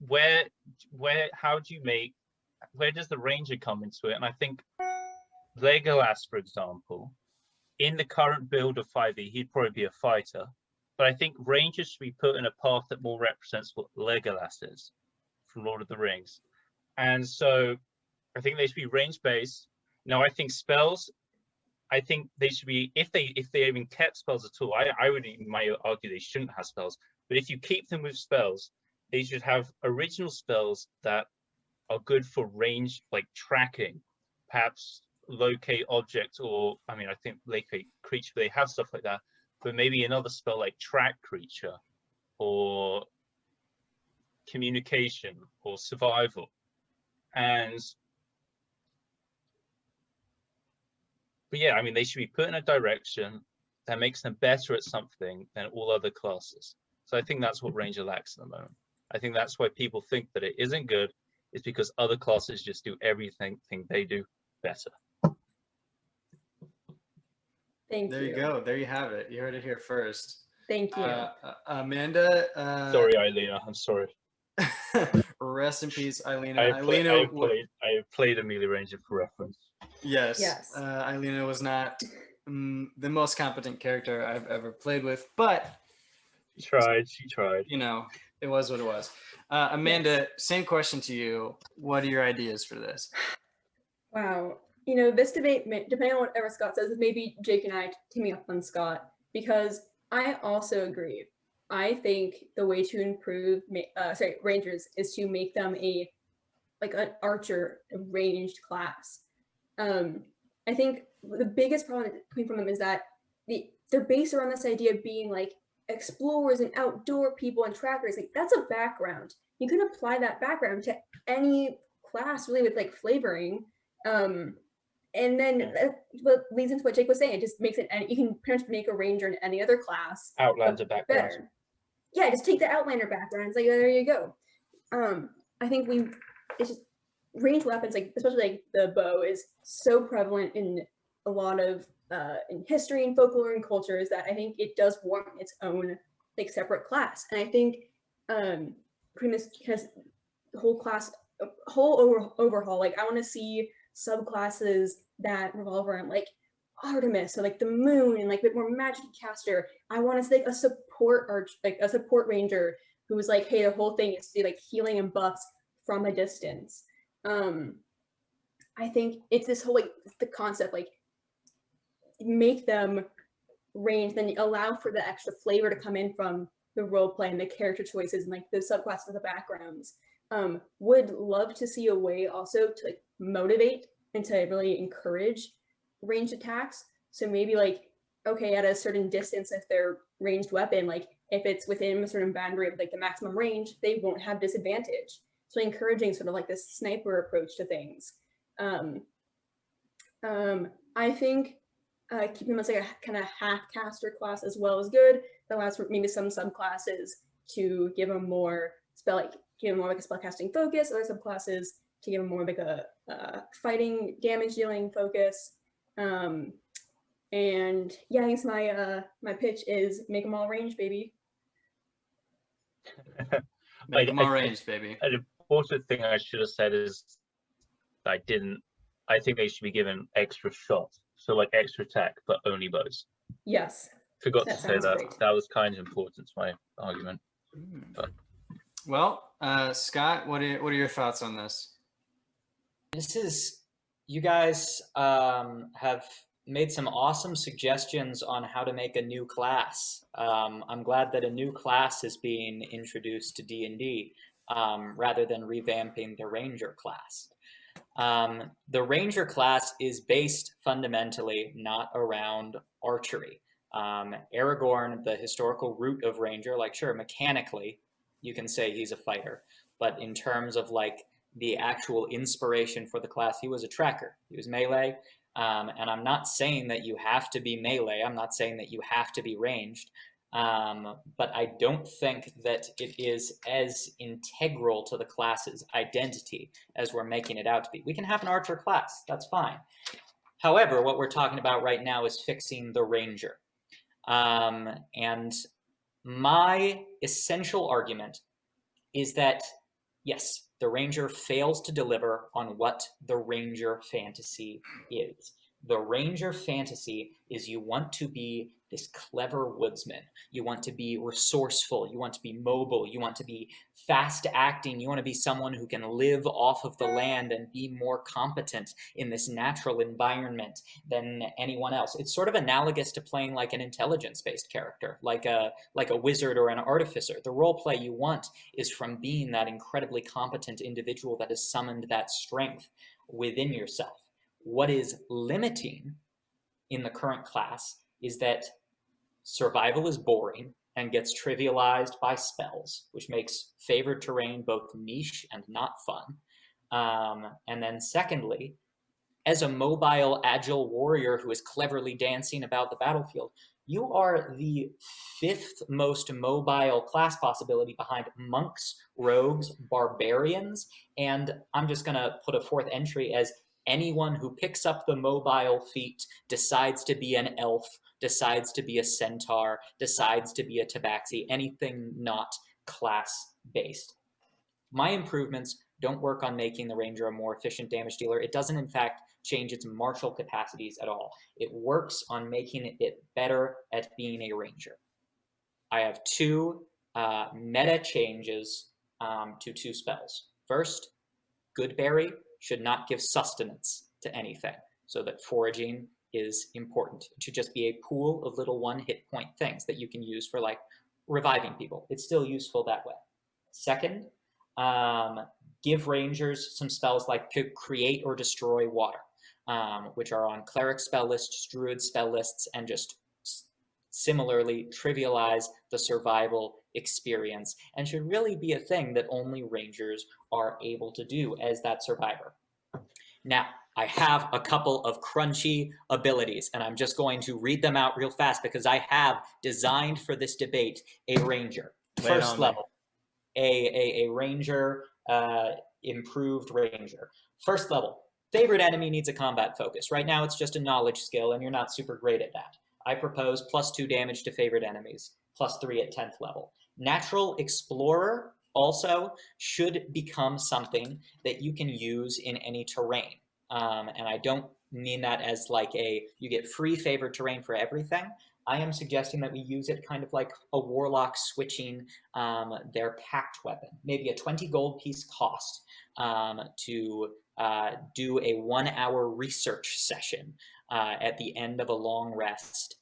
where does the ranger come into it? And I think Legolas, for example, in the current build of 5e, he'd probably be a fighter. But I think rangers should be put in a path that more represents what Legolas is from Lord of the Rings. And so I think they should be range based. Now, I think spells, I think they should be, if they even kept spells at all, I would might argue they shouldn't have spells. But if you keep them with spells, they should have original spells that are good for range, like tracking, perhaps locate objects, or I mean, I think locate creature, they have stuff like that. But maybe another spell like track creature, or communication, or survival. But yeah, I mean, they should be put in a direction that makes them better at something than all other classes. So I think that's what Ranger lacks at the moment. I think that's why people think that it isn't good, is because other classes just do everything they do better. Thank you. There you go. There you have it. You heard it here first. Thank you. Amanda. Sorry, Eilina. I'm sorry. Rest in peace, Eilina. I have played a melee ranger for reference. Yes. Yes. Eilina was not the most competent character I've ever played with, but She tried. You know, it was what it was. Amanda, Yes. Same question to you. What are your ideas for this? Wow. You know, this debate, depending on whatever Scott says, maybe Jake and I teaming up on Scott, because I also agree. I think the way to improve, Rangers is to make them an archer, a ranged class. I think the biggest problem coming from them is that they're based around this idea of being like explorers and outdoor people and trackers. Like, that's a background. You can apply that background to any class really with like flavoring. And then what leads into what Jake was saying, it just makes it, and you can pretty much make a ranger in any other class. Outlander background. Better. Yeah, just take the Outlander background. It's like, there you go. I think it's just ranged weapons, like especially like the bow, is so prevalent in a lot of in history and folklore and cultures that I think it does warrant its own like separate class. And I think pretty much has the whole class, overhaul. Like, I want to see subclasses that revolve around like Artemis, or like the moon, and like a bit more magic caster. I want to see like a support ranger who was like, hey, the whole thing is to do like healing and buffs from a distance. I think it's this whole like the concept, like make them range, then allow for the extra flavor to come in from the role play and the character choices and like the subclasses of the backgrounds. Would love to see a way also to like motivate and to really encourage ranged attacks. So maybe like, okay, at a certain distance, if they're ranged weapon, like if it's within a certain boundary of like the maximum range, they won't have disadvantage. So encouraging sort of like this sniper approach to things. I think keeping them as like a kind of half caster class as well is good. That allows for maybe some subclasses to give them more like a spell casting focus. Other subclasses to give them more like a fighting damage dealing focus. And yeah, I guess my pitch is make them all ranged, baby. Make them all ranged, baby. An important thing I should have said is I think they should be given extra shots. So like extra attack, but only bows. Yes. Forgot to say that. Great. That was kind of important to my argument. But. Well, Scott, what are your thoughts on this? You guys have made some awesome suggestions on how to make a new class. I'm glad that a new class is being introduced to D&D rather than revamping the Ranger class. The Ranger class is based fundamentally not around archery. Aragorn, the historical root of Ranger, like sure, mechanically, you can say he's a fighter, but in terms of like the actual inspiration for the class, he was a tracker. He was melee. And I'm not saying that you have to be melee. I'm not saying that you have to be ranged. But I don't think that it is as integral to the class's identity as we're making it out to be. We can have an archer class. That's fine. However, what we're talking about right now is fixing the ranger. And my essential argument is that, yes, the ranger fails to deliver on what the ranger fantasy is. The ranger fantasy is you want to be this clever woodsman. You want to be resourceful. You want to be mobile. You want to be fast acting. You want to be someone who can live off of the land and be more competent in this natural environment than anyone else. It's sort of analogous to playing like an intelligence-based character, like a wizard or an artificer. The role play you want is from being that incredibly competent individual that has summoned that strength within yourself. What is limiting in the current class is that survival is boring and gets trivialized by spells, which makes favored terrain both niche and not fun. And then secondly, as a mobile, agile warrior who is cleverly dancing about the battlefield, you are the 5th most mobile class possibility behind monks, rogues, barbarians, and I'm just going to put a 4th entry as anyone who picks up the mobile feat, decides to be an elf, decides to be a centaur, decides to be a tabaxi, anything not class-based. My improvements don't work on making the ranger a more efficient damage dealer. It doesn't, in fact, change its martial capacities at all. It works on making it better at being a ranger. I have 2 meta changes to 2 spells. First, Goodberry should not give sustenance to anything, so that foraging is important. It should just be a pool of little 1-hit point things that you can use for like reviving people. It's still useful that way. Second, give rangers some spells like create or destroy water, which are on cleric spell lists, druid spell lists, and just similarly trivialize the survival experience and should really be a thing that only rangers are able to do as that survivor. Now, I have a couple of crunchy abilities, and I'm just going to read them out real fast because I have designed for this debate a ranger. First level, a ranger, improved ranger. First level, favorite enemy needs a combat focus. Right now, it's just a knowledge skill, and you're not super great at that. I propose +2 damage to favorite enemies, +3 at 10th level. Natural Explorer also should become something that you can use in any terrain. And I don't mean that as like you get free favored terrain for everything. I am suggesting that we use it kind of like a warlock switching their pact weapon. Maybe a 20 gold piece cost to do a 1-hour research session at the end of a long rest.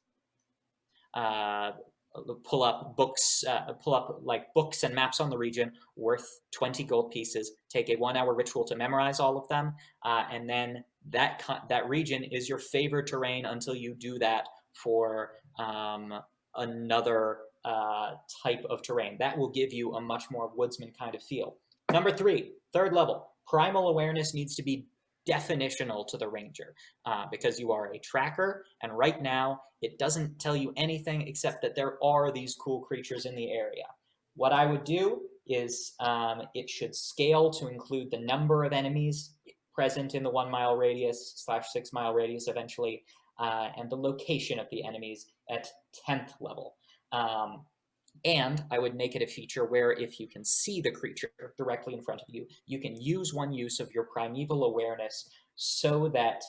Pull up books and maps on the region worth 20 gold pieces, take a 1-hour ritual to memorize all of them, and then that region is your favorite terrain until you do that for another type of terrain. That will give you a much more woodsman kind of feel. Number 3, 3rd level, primal awareness needs to be definitional to the ranger because you are a tracker, and right now it doesn't tell you anything except that there are these cool creatures in the area. What I would do is it should scale to include the number of enemies present in the 1-mile radius / 6-mile radius eventually, and the location of the enemies at 10th level. And I would make it a feature where if you can see the creature directly in front of you, you can use one use of your primeval awareness so that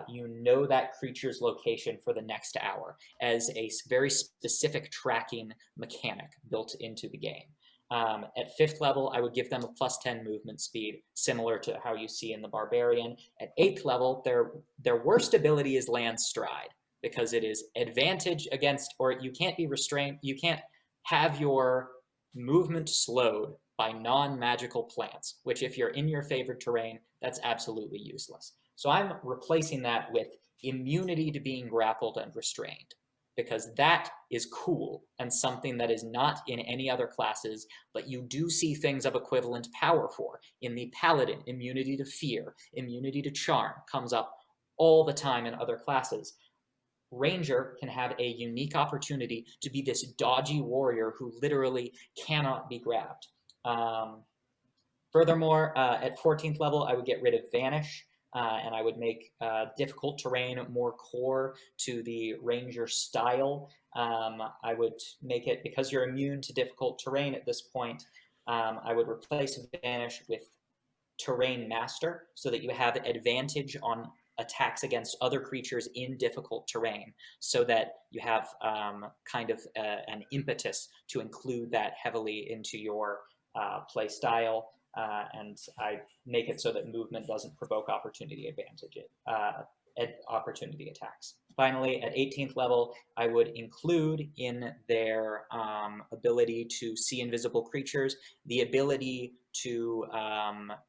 you know that creature's location for the next hour as a very specific tracking mechanic built into the game. At 5th level, I would give them a +10 movement speed, similar to how you see in the Barbarian. At 8th level, their worst ability is Land Stride, because it is advantage against, or you can't be restrained, you can't have your movement slowed by non-magical plants, which if you're in your favored terrain, that's absolutely useless. So I'm replacing that with immunity to being grappled and restrained, because that is cool and something that is not in any other classes, but you do see things of equivalent power for. In the Paladin, immunity to fear, immunity to charm comes up all the time in other classes. Ranger can have a unique opportunity to be this dodgy warrior who literally cannot be grabbed. Furthermore, at 14th level, I would get rid of Vanish, and I would make difficult terrain more core to the Ranger style. I would make it, because you're immune to difficult terrain at this point, I would replace Vanish with Terrain Master, so that you have advantage on attacks against other creatures in difficult terrain, so that you have kind of an impetus to include that heavily into your play style, and I make it so that movement doesn't provoke opportunity opportunity attacks. Finally, at 18th level, I would include in their ability to see invisible creatures the ability to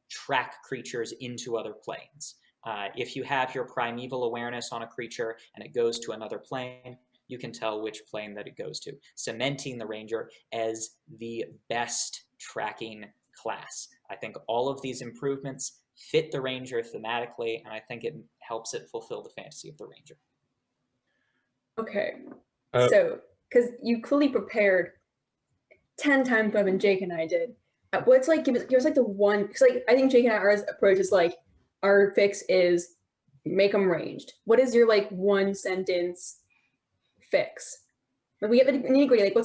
track creatures into other planes. If you have your primeval awareness on a creature and it goes to another plane, you can tell which plane that it goes to, cementing the Ranger as the best tracking class. I think all of these improvements fit the Ranger thematically, and I think it helps it fulfill the fantasy of the Ranger. Okay, so, because you clearly prepared 10 times more than Jake and I did. What's like, give us like the one, because like, I think Jake and our approach is like, our fix is make them ranged. What is your like one sentence fix? Like we get the nitty-gritty, like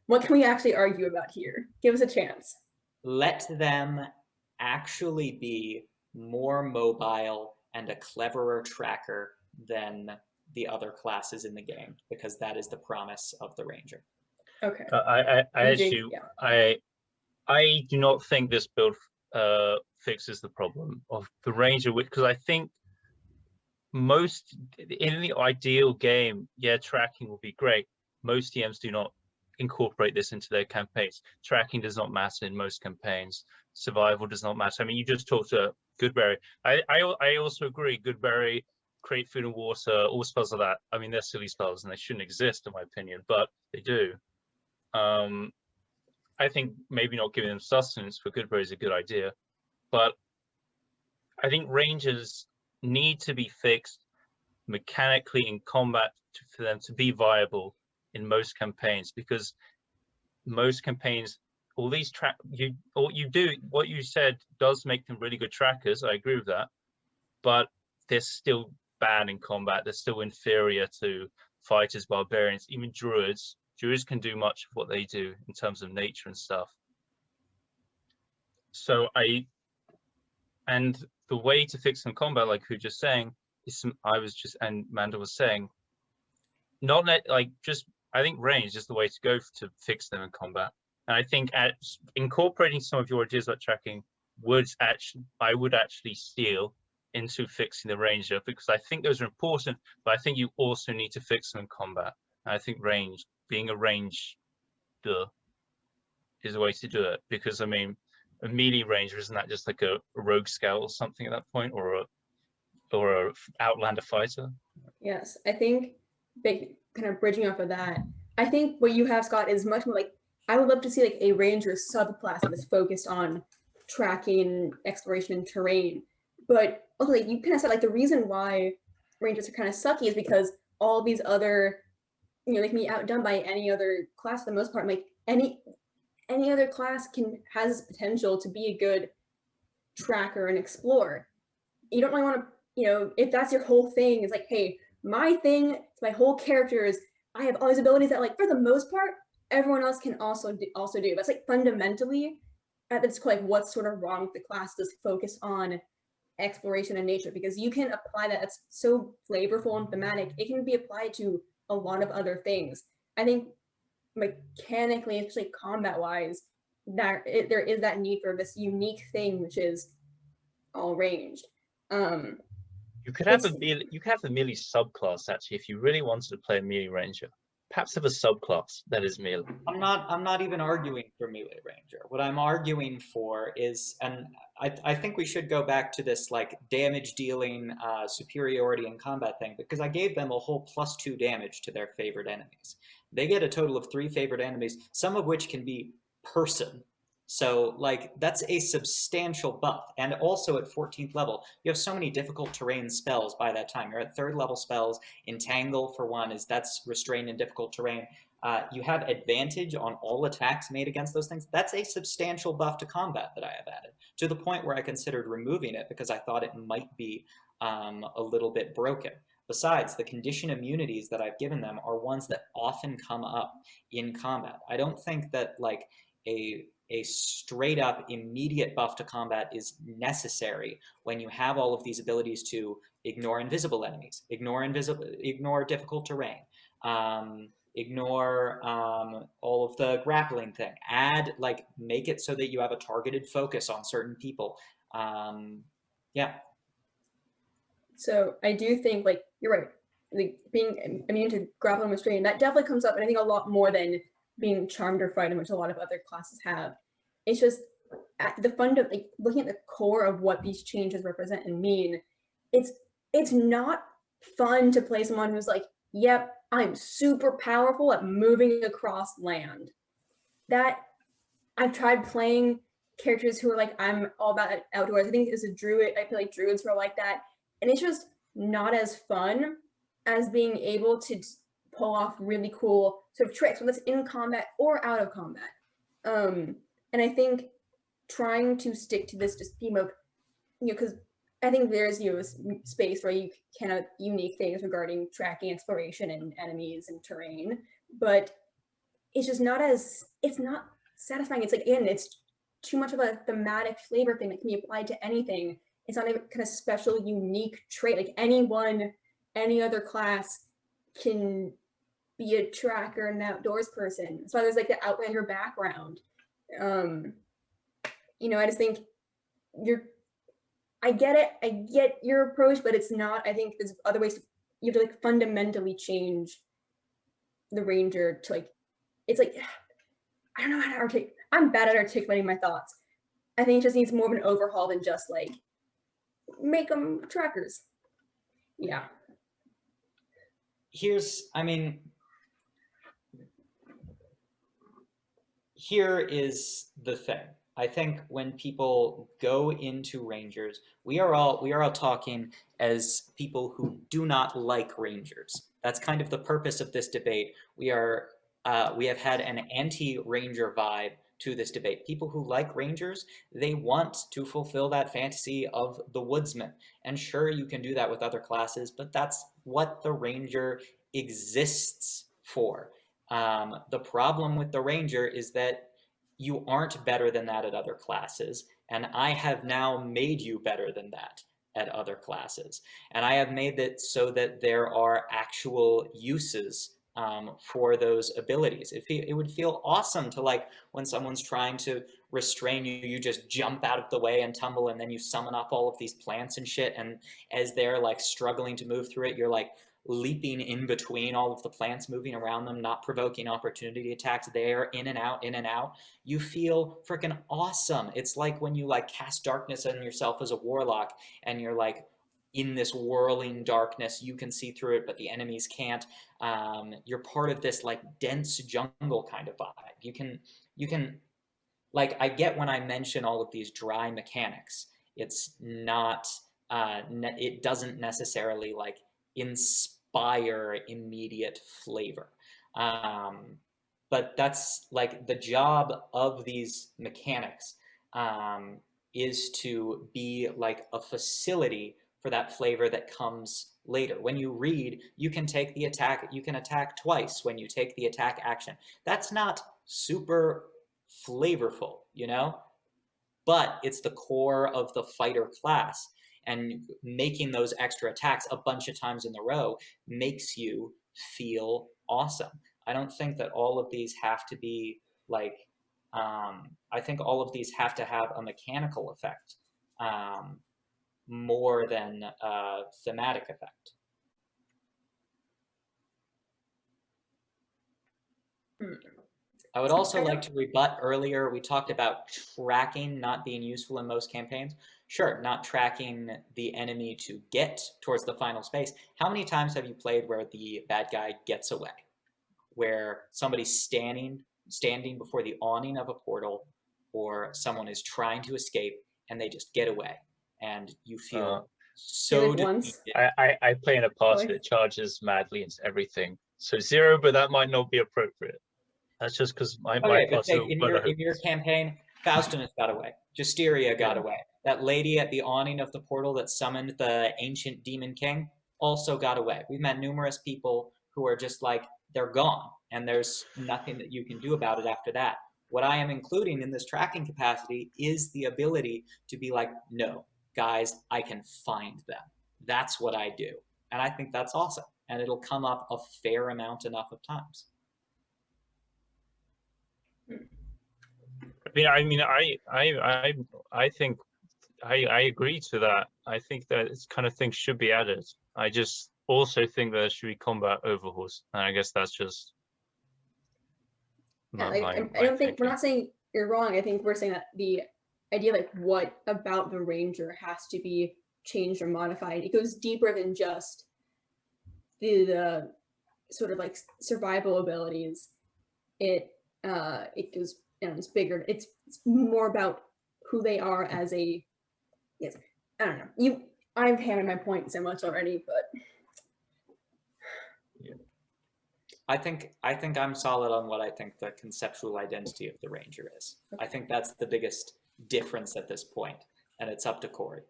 what can we actually argue about here? Give us a chance. Let them actually be more mobile and a cleverer tracker than the other classes in the game, because that is the promise of the Ranger. Okay. I do not think this build fixes the problem of the Ranger, because I think most in the ideal game, yeah, tracking will be great. Most DMs do not incorporate this into their campaigns. Tracking does not matter in most campaigns. Survival does not matter. I mean, you just talked to Goodberry. I also agree. Goodberry, create food and water, all spells like that. I mean, they're silly spells and they shouldn't exist in my opinion, but they do. I think maybe not giving them sustenance for Goodberry is a good idea, but I think Rangers need to be fixed mechanically in combat for them to be viable in most campaigns, because most campaigns, all these what you said does make them really good trackers. I agree with that, but they're still bad in combat. They're still inferior to fighters, barbarians, even druids. Druids can do much of what they do in terms of nature and stuff. So and the way to fix them in combat, like who just saying, is and Manda was saying, not like just, I think range is the way to go to fix them in combat. And I think incorporating some of your ideas about tracking I would actually steal into fixing the Ranger, because I think those are important, but I think you also need to fix them in combat. And I think being a range is a way to do it, because I mean, a melee Ranger, isn't that just like a rogue scout or something at that point, or a outlander fighter? Yes, I think kind of bridging off of that, I think what you have, Scott, is much more like, I would love to see like a Ranger subclass that is focused on tracking, exploration, and terrain. But also, like you kind of said, like the reason why Rangers are kind of sucky is because all these other, they can be outdone by any other class for the most part. Like any other class has potential to be a good tracker and explorer. You don't really want to, if that's your whole thing, it's like, hey, my my whole character is, I have all these abilities that, like, for the most part, everyone else can also do. That's like fundamentally at its core, like what's sort of wrong with the class does focus on exploration and nature, because you can apply that. That's so flavorful and thematic. It can be applied to a lot of other things. I think mechanically, especially combat-wise, there is that need for this unique thing, which is all ranged. You could have a melee subclass actually if you really wanted to play a melee ranger. Perhaps have a subclass that is melee. I'm not even arguing for melee ranger. What I'm arguing for is, and I think we should go back to this like damage dealing superiority in combat thing, because I gave them a whole +2 damage to their favorite enemies. They get a total of 3 favorite enemies, some of which can be person. So like that's a substantial buff. And also at 14th level, you have so many difficult terrain spells by that time. You're at 3rd level spells. Entangle for one that's restrained in difficult terrain. You have advantage on all attacks made against those things. That's a substantial buff to combat that I have added, to the point where I considered removing it because I thought it might be a little bit broken. Besides, the condition immunities that I've given them are ones that often come up in combat. I don't think that like a straight up immediate buff to combat is necessary when you have all of these abilities to ignore invisible enemies, ignore difficult terrain, ignore all of the grappling thing, make it so that you have a targeted focus on certain people. Yeah. So I do think like you're right, like being immune to grapple and restrain, that definitely comes up, and I think a lot more than being charmed or frightened, which a lot of other classes have. It's just at the fund of like looking at the core of what these changes represent and mean. It's not fun to play someone who's like, yep, I'm super powerful at moving across land. That I've tried playing characters who are like, I'm all about outdoors. I think as a druid, I feel like druids who are like that, and it's just not as fun as being able to pull off really cool sort of tricks, whether it's in combat or out of combat. And I think trying to stick to this just theme of, because I think there's space where you can have unique things regarding tracking, exploration, and enemies and terrain, but it's just it's not satisfying. It's like, again, it's too much of a thematic flavor thing that can be applied to anything. It's not a kind of special, unique trait. Like any other class can be a tracker and an outdoors person. So there's like the Outlander background. I just think I get it. I get your approach, but it's not. I think there's other ways you have to like fundamentally change the ranger to like. It's like I don't know how to articulate. I'm bad at articulating my thoughts. I think it just needs more of an overhaul than just like make them trackers. Yeah. Here is the thing. I think when people go into rangers, we are all talking as people who do not like rangers. That's kind of the purpose of this debate. We have had an anti-ranger vibe to this debate. People who like rangers, they want to fulfill that fantasy of the woodsman. And sure, you can do that with other classes, but that's what the ranger exists for. The problem with the ranger is that you aren't better than that at other classes, and I have now made you better than that at other classes. And I have made it so that there are actual uses for those abilities. It would feel awesome to, like, when someone's trying to restrain you, you just jump out of the way and tumble, and then you summon up all of these plants and shit, and as they're like struggling to move through it, you're like leaping in between all of the plants, moving around them, not provoking opportunity attacks there, in and out, in and out. You feel freaking awesome. It's like when you like cast darkness on yourself as a warlock, and you're like in this whirling darkness, you can see through it, but the enemies can't. You're part of this like dense jungle kind of vibe. You can like, I get when I mention all of these dry mechanics, it's not, it doesn't necessarily like inspire immediate flavor. But that's like the job of these mechanics, is to be like a facility for that flavor that comes later. When you read, you can take the attack, you can attack twice when you take the attack action. That's not super flavorful, you know? But it's the core of the fighter class, and making those extra attacks a bunch of times in a row makes you feel awesome. I don't think that all of these have to be like, I think all of these have to have a mechanical effect more than a thematic effect. I would also like to rebut earlier, we talked about tracking not being useful in most campaigns. Sure, not tracking the enemy to get towards the final space. How many times have you played where the bad guy gets away? Where somebody's standing before the awning of a portal, or someone is trying to escape and they just get away, and you feel so defeated. I play in a party that charges madly into everything. So 0, but that might not be appropriate. That's just because my but in your campaign, Faustinus got away. Justeria got away. That lady at the awning of the portal that summoned the ancient demon king also got away. We've met numerous people who are just like, they're gone, and there's nothing that you can do about it after that. What I am including in this tracking capacity is the ability to be like, no, guys, I can find them. That's what I do. And I think that's awesome. And it'll come up a fair amount enough of times. I think I agree to that. I think that this kind of thing should be added. I just also think that there should be combat overhauls, and I guess that's just. I don't think we're not saying you're wrong. I think we're saying that the idea, like, what about the ranger has to be changed or modified. It goes deeper than just the sort of like survival abilities. It goes, it's bigger. It's more about who they are as a. Yes, I don't know. I've hammered my point so much already, but. Yeah. I think I'm solid on what I think the conceptual identity of the ranger is. Okay. I think that's the biggest difference at this point, and it's up to Corey.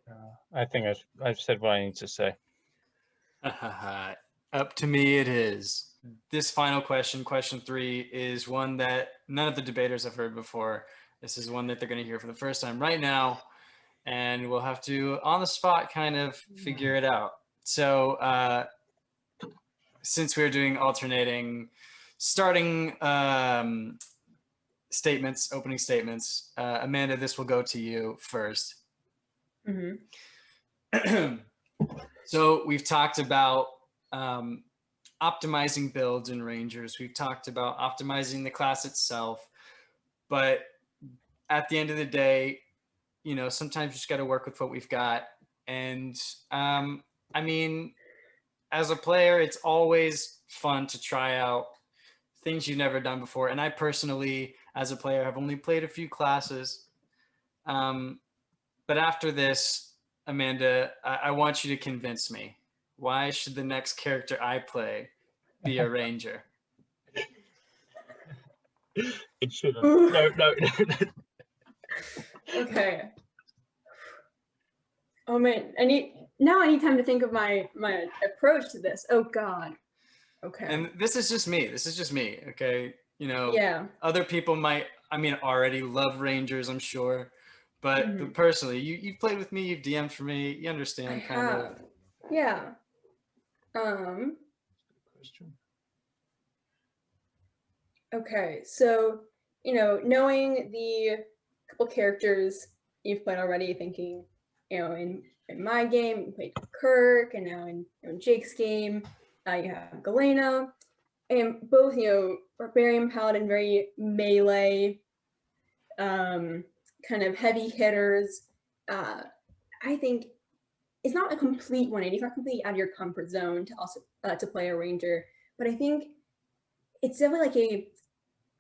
I think I've said what I need to say. Up to me it is. This final question, question 3, is one that none of the debaters have heard before. This is one that they're going to hear for the first time right now, and we'll have to, on the spot, kind of figure it out. So since we're doing alternating, starting statements, opening statements, Amanda, this will go to you first. Mm-hmm. So we've talked about optimizing builds and rangers. We've talked about optimizing the class itself, but at the end of the day, sometimes you just got to work with what we've got. And I mean, as a player, it's always fun to try out things you've never done before. And I personally, as a player, have only played a few classes. But after this, Amanda, I want you to convince me. Why should the next character I play be a ranger? It shouldn't. No. Okay. Oh man, I need time to think of my approach to this. Oh God. Okay. And this is just me. Okay. Yeah. Other people might, already love rangers, I'm sure. But personally, you've played with me, you've DM'd for me, you understand of. Yeah. Okay, so knowing the couple characters you've played already, thinking in my game you played Kirk, and now in Jake's game you have Galena, and both barbarian paladin, very melee, kind of heavy hitters. I think it's not a complete 180. It's not completely out of your comfort zone to also to play a ranger, but I think it's definitely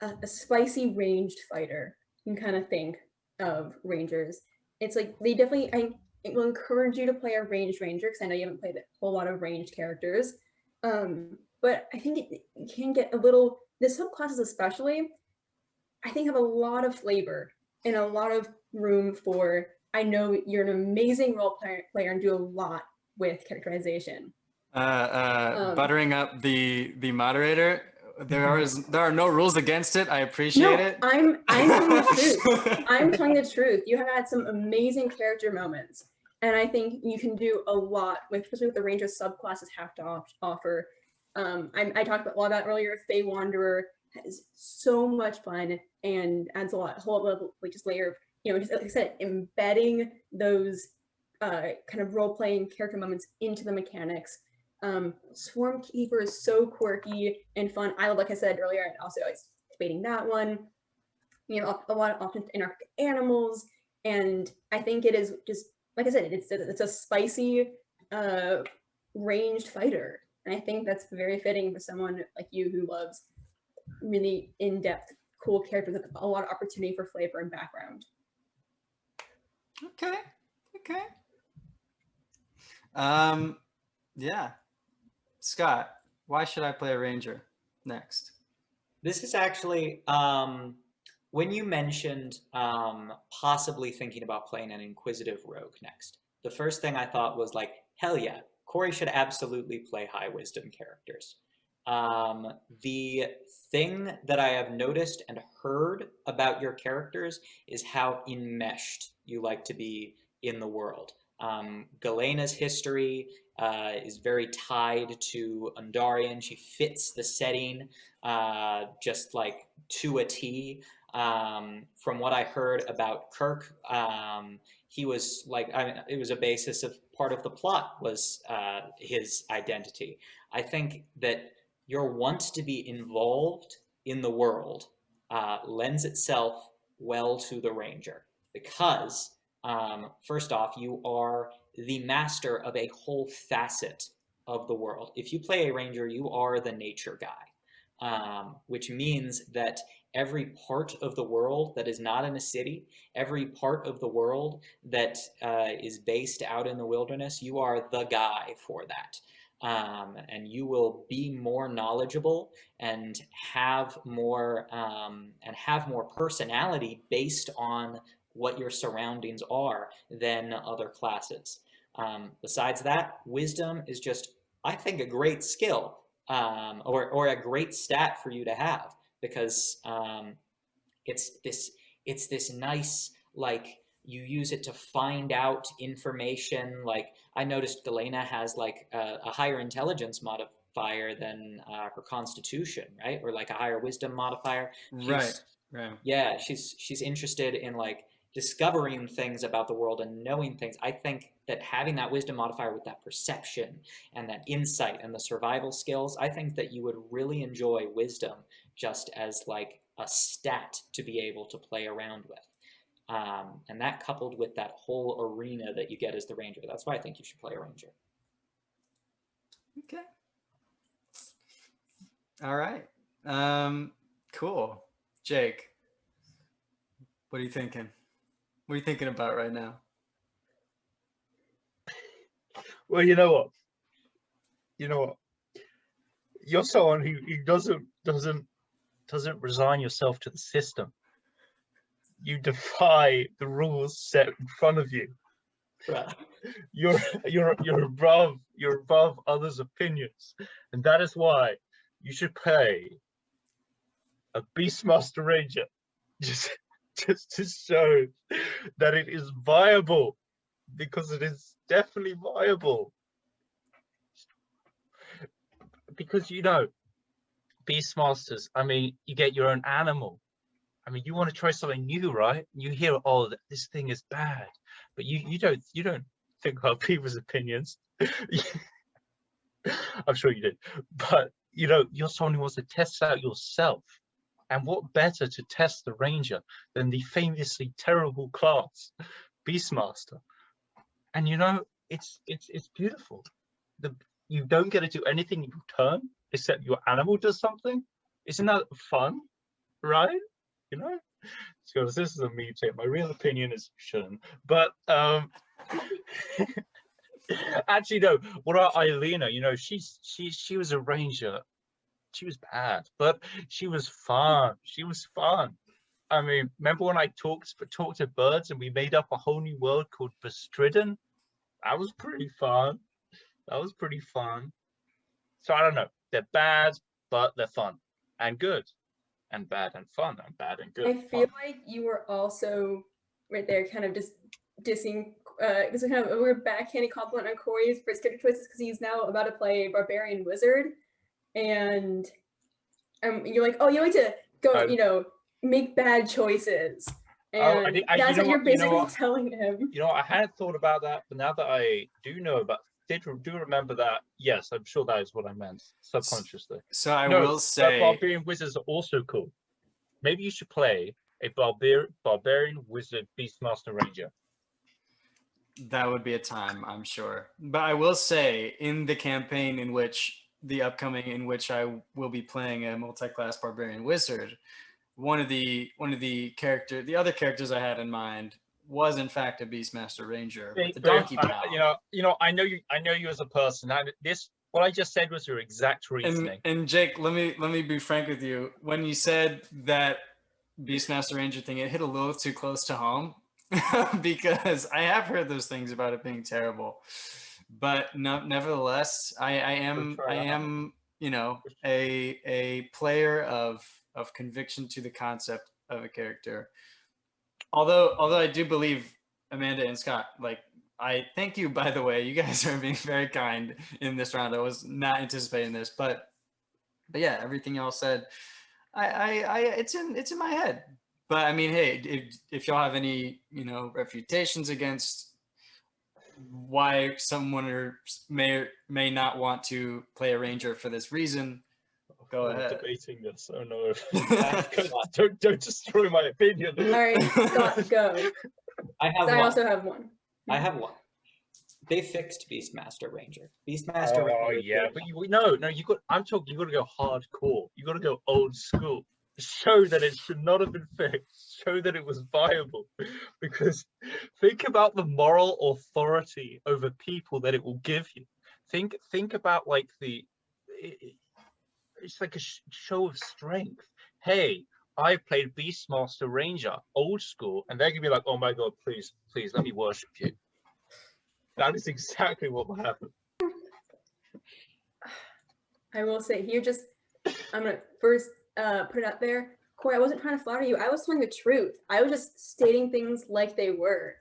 like a spicy ranged fighter. You can kind of think of rangers. It's like they definitely, it will encourage you to play a ranged ranger, because I know you haven't played a whole lot of ranged characters. But I think it can get a little, the subclasses especially, I think have a lot of flavor and a lot of room for, I know you're an amazing role player and do a lot with characterization. Buttering up the moderator, there are no rules against it. I appreciate it. I'm telling the truth. I'm telling the truth. You have had some amazing character moments, and I think you can do a lot with, especially with the ranger subclasses have to offer. I talked a lot about earlier. Fey Wanderer has so much fun and adds a whole level, like just layer of, you know, just like I said, embedding those kind of role-playing character moments into the mechanics. Swarm Keeper is so quirky and fun. Like I said earlier, and also I was debating that one. You know, a lot of options to interact with animals, and I think it is just like I said, it's a spicy, ranged fighter, and I think that's very fitting for someone like you who loves really in-depth, cool characters with a lot of opportunity for flavor and background. Okay. Yeah. Scott, why should I play a ranger next? This is actually, when you mentioned possibly thinking about playing an inquisitive rogue next, the first thing I thought was like, hell yeah, Corey should absolutely play high wisdom characters. The thing that I have noticed and heard about your characters is how enmeshed you like to be in the world. Galena's history is very tied to Undarian. She fits the setting just like to a T. From what I heard about Kirk, he was like, I mean, it was a basis of part of the plot was his identity. I think that your want to be involved in the world lends itself well to the ranger because first off, you are the master of a whole facet of the world. If you play a ranger, you are the nature guy, which means that every part of the world that is not in a city, every part of the world that is based out in the wilderness, you are the guy for that. And you will be more knowledgeable and have more personality based on what your surroundings are than other classes. Besides that, wisdom is just, I think, a great skill or a great stat for you to have because it's this nice, like, you use it to find out information. Like I noticed Galena has like a higher intelligence modifier than her constitution, right? Or like a higher wisdom modifier. Right. Yeah, she's interested in like discovering things about the world and knowing things. I think that having that wisdom modifier with that perception and that insight and the survival skills, I think that you would really enjoy wisdom just as like a stat to be able to play around with. And that coupled with that whole arena that you get as the ranger, that's why I think you should play a ranger. Okay. All right. Cool. Jake, what are you thinking? What are you thinking about right now? Well, you know what? You're someone who doesn't resign yourself to the system. You defy the rules set in front of you. Right. You're above others' opinions, and that is why you should play a Beastmaster Ranger, just to show that it is viable, because it is definitely viable. Because Beastmasters, I mean, you get your own animal. I mean, you want to try something new, right? You hear, oh, this thing is bad, but you don't think about people's opinions. I'm sure you did, but you're someone who wants to test out yourself, and what better to test the ranger than the famously terrible class Beastmaster? And it's beautiful. You don't get to do anything in turn except your animal does something. Isn't that fun, right? So this is a me tip. My real opinion is you shouldn't. But actually, no. What about Eilena? She was a ranger. She was bad, but she was fun. I mean, remember when I talked to birds and we made up a whole new world called Bestridden? That was pretty fun. So I don't know. They're bad, but they're fun and good. And bad and fun, and bad and good. I feel like you were also right there kind of just dissing, this is kind of a weird backhanded compliment on Corey's first character choices because he's now about to play Barbarian Wizard. and you're like, oh, you like to go, you know, make bad choices. And that's what you're basically telling him. You know, I hadn't thought about that, but now that I do know about, do remember that, yes, I'm sure that is what I meant subconsciously. So I will say, barbarian wizards are also cool. Maybe you should play a barbarian wizard beastmaster ranger. That would be a time, I'm sure. But I will say, in the campaign in which I will be playing a multi-class barbarian wizard, one of the other characters I had in mind was in fact a Beastmaster Ranger with the donkey pal. I know you as a person. And what I just said was your exact reasoning. And Jake, let me be frank with you. When you said that Beastmaster Ranger thing, it hit a little too close to home because I have heard those things about it being terrible. But nevertheless, I am you know, a player of conviction to the concept of a character. Although I do believe Amanda and Scott, like, I thank you, by the way, you guys are being very kind in this round. I was not anticipating this, but yeah, everything y'all said, it's in my head. But I mean, hey, if y'all have any, you know, refutations against why someone may not want to play a ranger for this reason, go ahead. Debating this. Oh no! don't destroy my opinion. All right, Scott, go. I also have one. I have one. They fixed Beastmaster Ranger. Beastmaster Ranger. Oh yeah, but you got. I'm talking. You got to go hardcore. You got to go old school. Show that it should not have been fixed. Show that it was viable. Because think about the moral authority over people that it will give you. Think about like it's like a show of strength. Hey, I played Beastmaster Ranger, old school, and they're gonna be like, "Oh my god, please, let me worship you." That is exactly what will happen. I will say here, I'm gonna first put it out there. Corey, I wasn't trying to flatter you. I was telling the truth. I was just stating things like they were.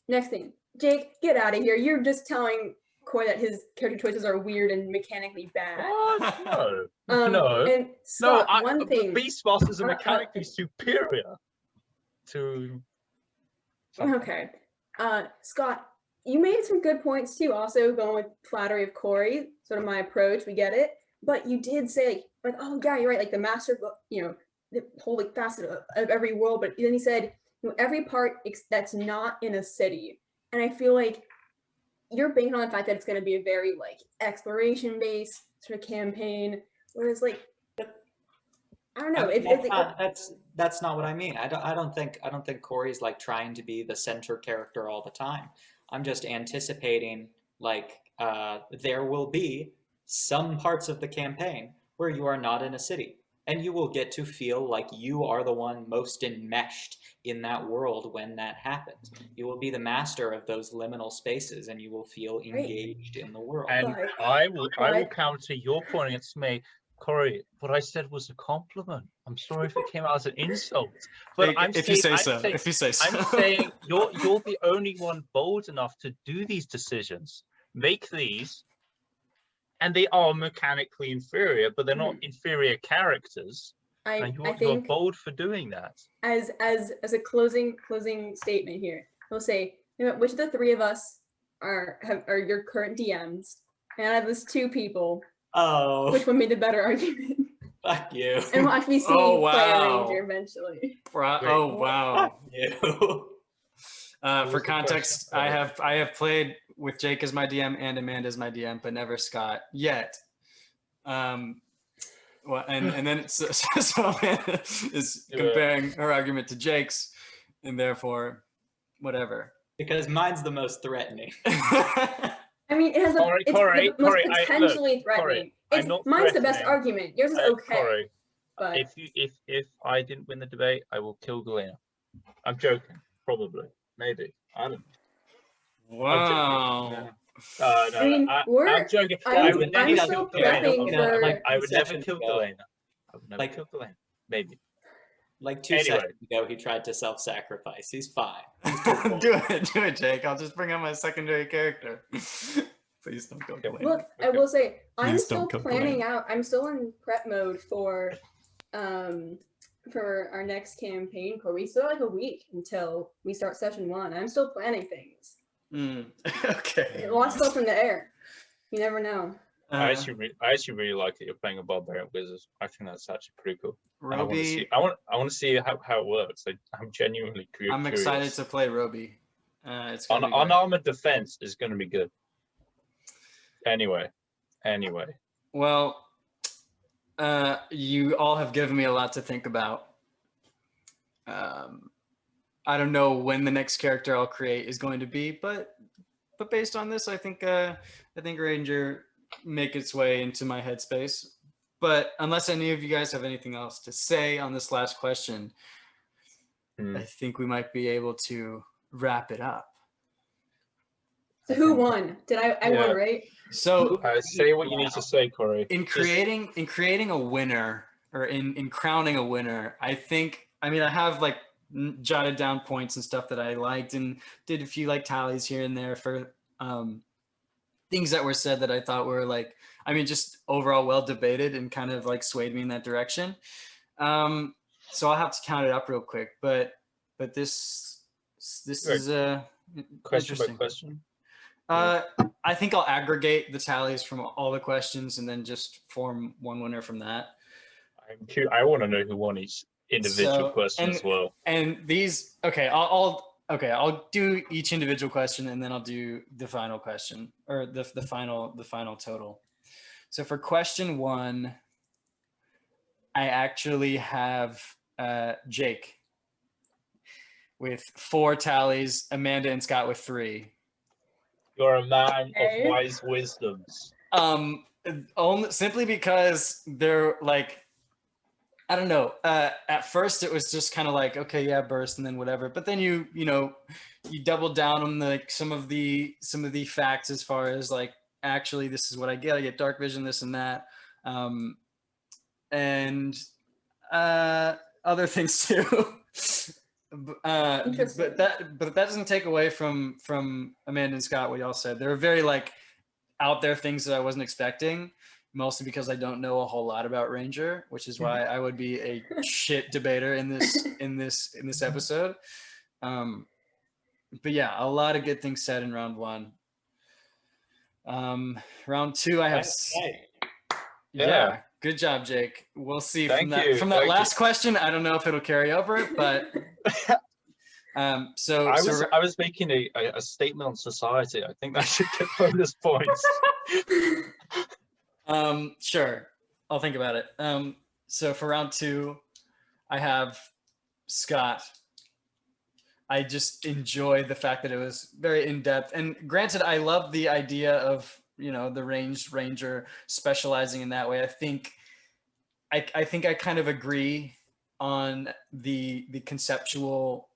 Next thing, Jake, get out of here. You're just telling Corey that his character choices are weird and mechanically bad. No. And Scott, one thing. Beastmasters are mechanically superior to. Okay. Scott, you made some good points too. Also going with flattery of Corey, sort of my approach. We get it. But you did say, like, oh yeah, you're right. Like the master, you know, the whole like facet of every world. But then he said, you know, every part that's not in a city. And I feel like you're banking on the fact that it's going to be a very like exploration based sort of campaign. Whereas like, I don't know. That's not what I mean. I don't think Corey's like trying to be the center character all the time. I'm just anticipating like there will be some parts of the campaign where you are not in a city, and you will get to feel like you are the one most enmeshed in that world when that happens. You will be the master of those liminal spaces, and you will feel engaged in the world. And I will counter your point against me. Corey, what I said was a compliment. I'm sorry if it came out as an insult, but if you say so. I'm saying you're the only one bold enough to do these decisions, make these, and they are mechanically inferior, but they're not inferior characters. And you're bold for doing that. As a closing statement here, we'll say, you know, which of the three of us are your current DMs, and out of those two people. Oh. Which one made the better argument? Fuck you. And we'll actually see you play a ranger eventually. Oh wow. Fuck you. For context, I have played with Jake as my DM and Amanda as my DM, but never Scott yet. Well, and then so Amanda is comparing her argument to Jake's, and therefore, whatever. Because mine's the most threatening. I mean, it has the most potentially threatening. Mine's the best argument. Yours is okay. Corey, but if I didn't win the debate, I will kill Galena. I'm joking. Probably. Maybe. I don't know. Wow. I'm joking. I would never kill Galena. I would never kill Galena. Maybe. Like 2 seconds ago, he tried to self-sacrifice. He's fine. Do it, Jake. I'll just bring out my secondary character. Please don't go. Look, I will say I'm Please still don't go planning out. I'm still in prep mode for our next campaign. Core. We still have like a week until we start session 1. I'm still planning things. Okay. Lots of stuff in the air. You never know. I actually really like that you're playing a barbarian wizard. I think that's actually pretty cool. Roby, I want to see how it works. I'm genuinely curious. I'm excited to play Roby. It's unarmored defense is going to be good. Anyway. Well, you all have given me a lot to think about. I don't know when the next character I'll create is going to be, but based on this, I think Ranger make its way into my headspace. But unless any of you guys have anything else to say on this last question, I think we might be able to wrap it up. So who won? Did I won, right? So say what you need to say, Corey. In creating a winner, or in crowning a winner, I have like jotted down points and stuff that I liked, and did a few like tallies here and there for things that were said that I thought were like, just overall well debated and kind of like swayed me in that direction. So I'll have to count it up real quick, but this is a question by interesting question. I think I'll aggregate the tallies from all the questions and then just form one winner from that. I want to know who won each individual question as well. And these, I'll do each individual question and then I'll do the final question, or the final total. So for question 1, I actually have Jake with 4 tallies, Amanda and Scott with 3. You're a man of wise wisdoms. Only simply because they're like, I don't know. At first, it was just kind of like, okay, yeah, burst, and then whatever. But then you double down on some of the facts as far as like, actually, this is what I get. I get dark vision, this and that, and other things too. But that doesn't take away from Amanda and Scott what y'all said. There were very like out there things that I wasn't expecting, mostly because I don't know a whole lot about Ranger, which is why I would be a shit debater in this episode. But yeah, a lot of good things said in round 1. Round 2, I have yeah. Good job, Jake. We'll see from that last question. I don't know if it'll carry over, but I was making a statement on society. I think that should get bonus points. Sure, I'll think about it. So for round 2, I have Scott. I just enjoyed the fact that it was very in-depth, and granted, I love the idea of the ranged ranger specializing in that way. I think I kind of agree on the conceptual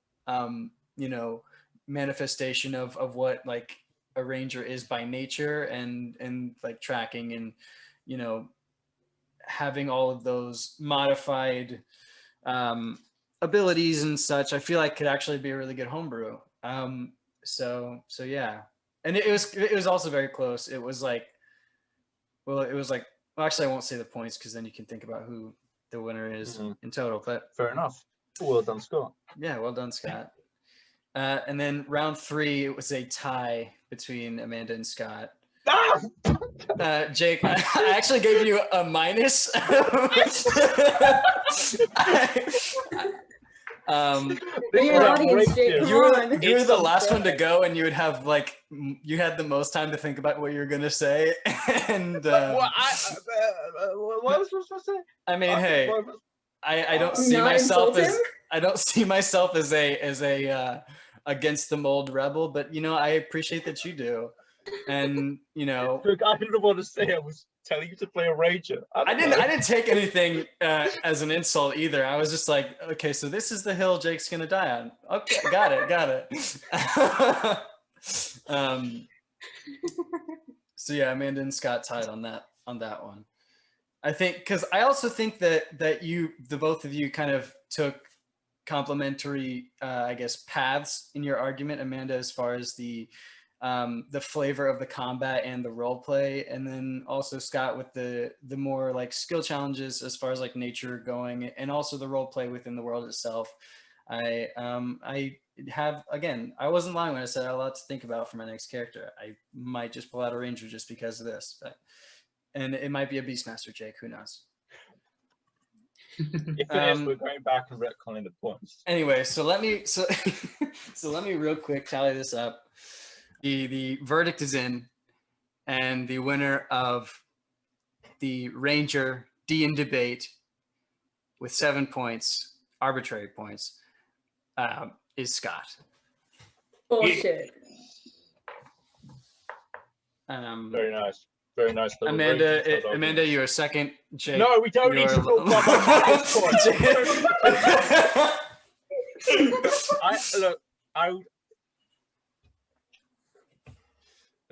manifestation of what like a ranger is by nature, and like tracking and having all of those modified abilities and such. I feel like could actually be a really good homebrew. So yeah. And it was also very close. It was like, well, actually I won't say the points because then you can think about who the winner is in total. But fair enough. Well done, Scott. Yeah, well done, Scott. And then round 3, it was a tie between Amanda and Scott. Jake, I actually gave you a minus. You're the last one to go, and you would have like you had the most time to think about what you were gonna say. And what was I supposed to say? I mean, hey, I don't see myself as a against the mold rebel, but I appreciate that you do. And look, I didn't want to say I was telling you to play a ranger. I didn't take anything as an insult either. I was just like, okay, so this is the hill Jake's gonna die on. Okay, got it. So yeah, Amanda and Scott tied on that one. I think because I also think that the both of you kind of took complementary I guess paths in your argument. Amanda, as far as the the flavor of the combat and the role play, and then also Scott with the more like skill challenges as far as like nature going, and also the role play within the world itself. I have, again, I wasn't lying when I said I had a lot to think about for my next character. I might just pull out a ranger just because of this, and it might be a Beastmaster, Jake, who knows. If it is, we're going back and retconning the points. Anyway, so let me real quick tally this up. The verdict is in, and the winner of the Ranger D&Debate with 7 points, arbitrary points, is Scott. Bullshit. Very nice. Very nice. Amanda, you're second. Jake, no, we don't need to talk about my points.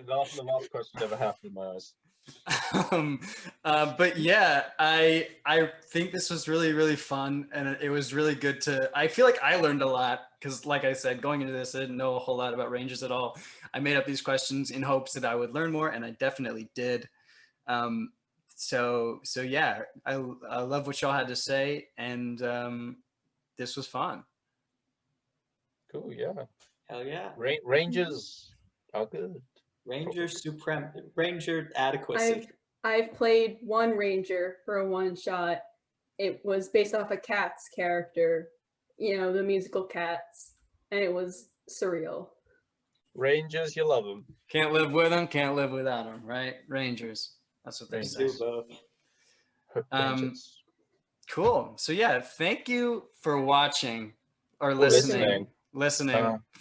The last question never happened in my eyes. But yeah, I think this was really, really fun, and it was really good I feel like I learned a lot, because like I said, going into this, I didn't know a whole lot about Rangers at all. I made up these questions in hopes that I would learn more, and I definitely did. So yeah, I love what y'all had to say, and this was fun. Cool, yeah. Hell yeah. Rangers are good. Ranger adequacy. I've played one ranger for a one shot. It was based off a Cats character, the musical Cats, and it was surreal. Rangers, you love them. Can't live with them, can't live without them, right? Rangers. That's what they say. Cool. So yeah, thank you for watching or listening.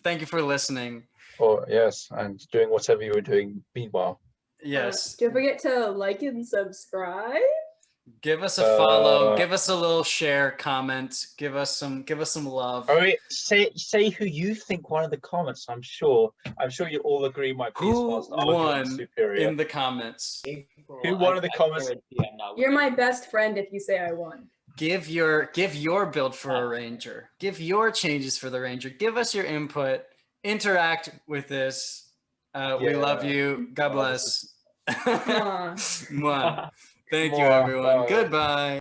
Thank you for listening. Oh yes, and doing whatever you were doing meanwhile. Yes. Don't forget to like and subscribe. Give us a follow. Give us a little share, comment. Give us some love. All right, say who you think won in the comments. I'm sure you all agree my Beastmaster argument is superior. In the comments. Who won in the comments? You're my best friend if you say I won. Give your build for a ranger. Give your changes for the ranger. Give us your input. Interact with this. We love you. God bless. Mwah. Thank you, everyone. Goodbye.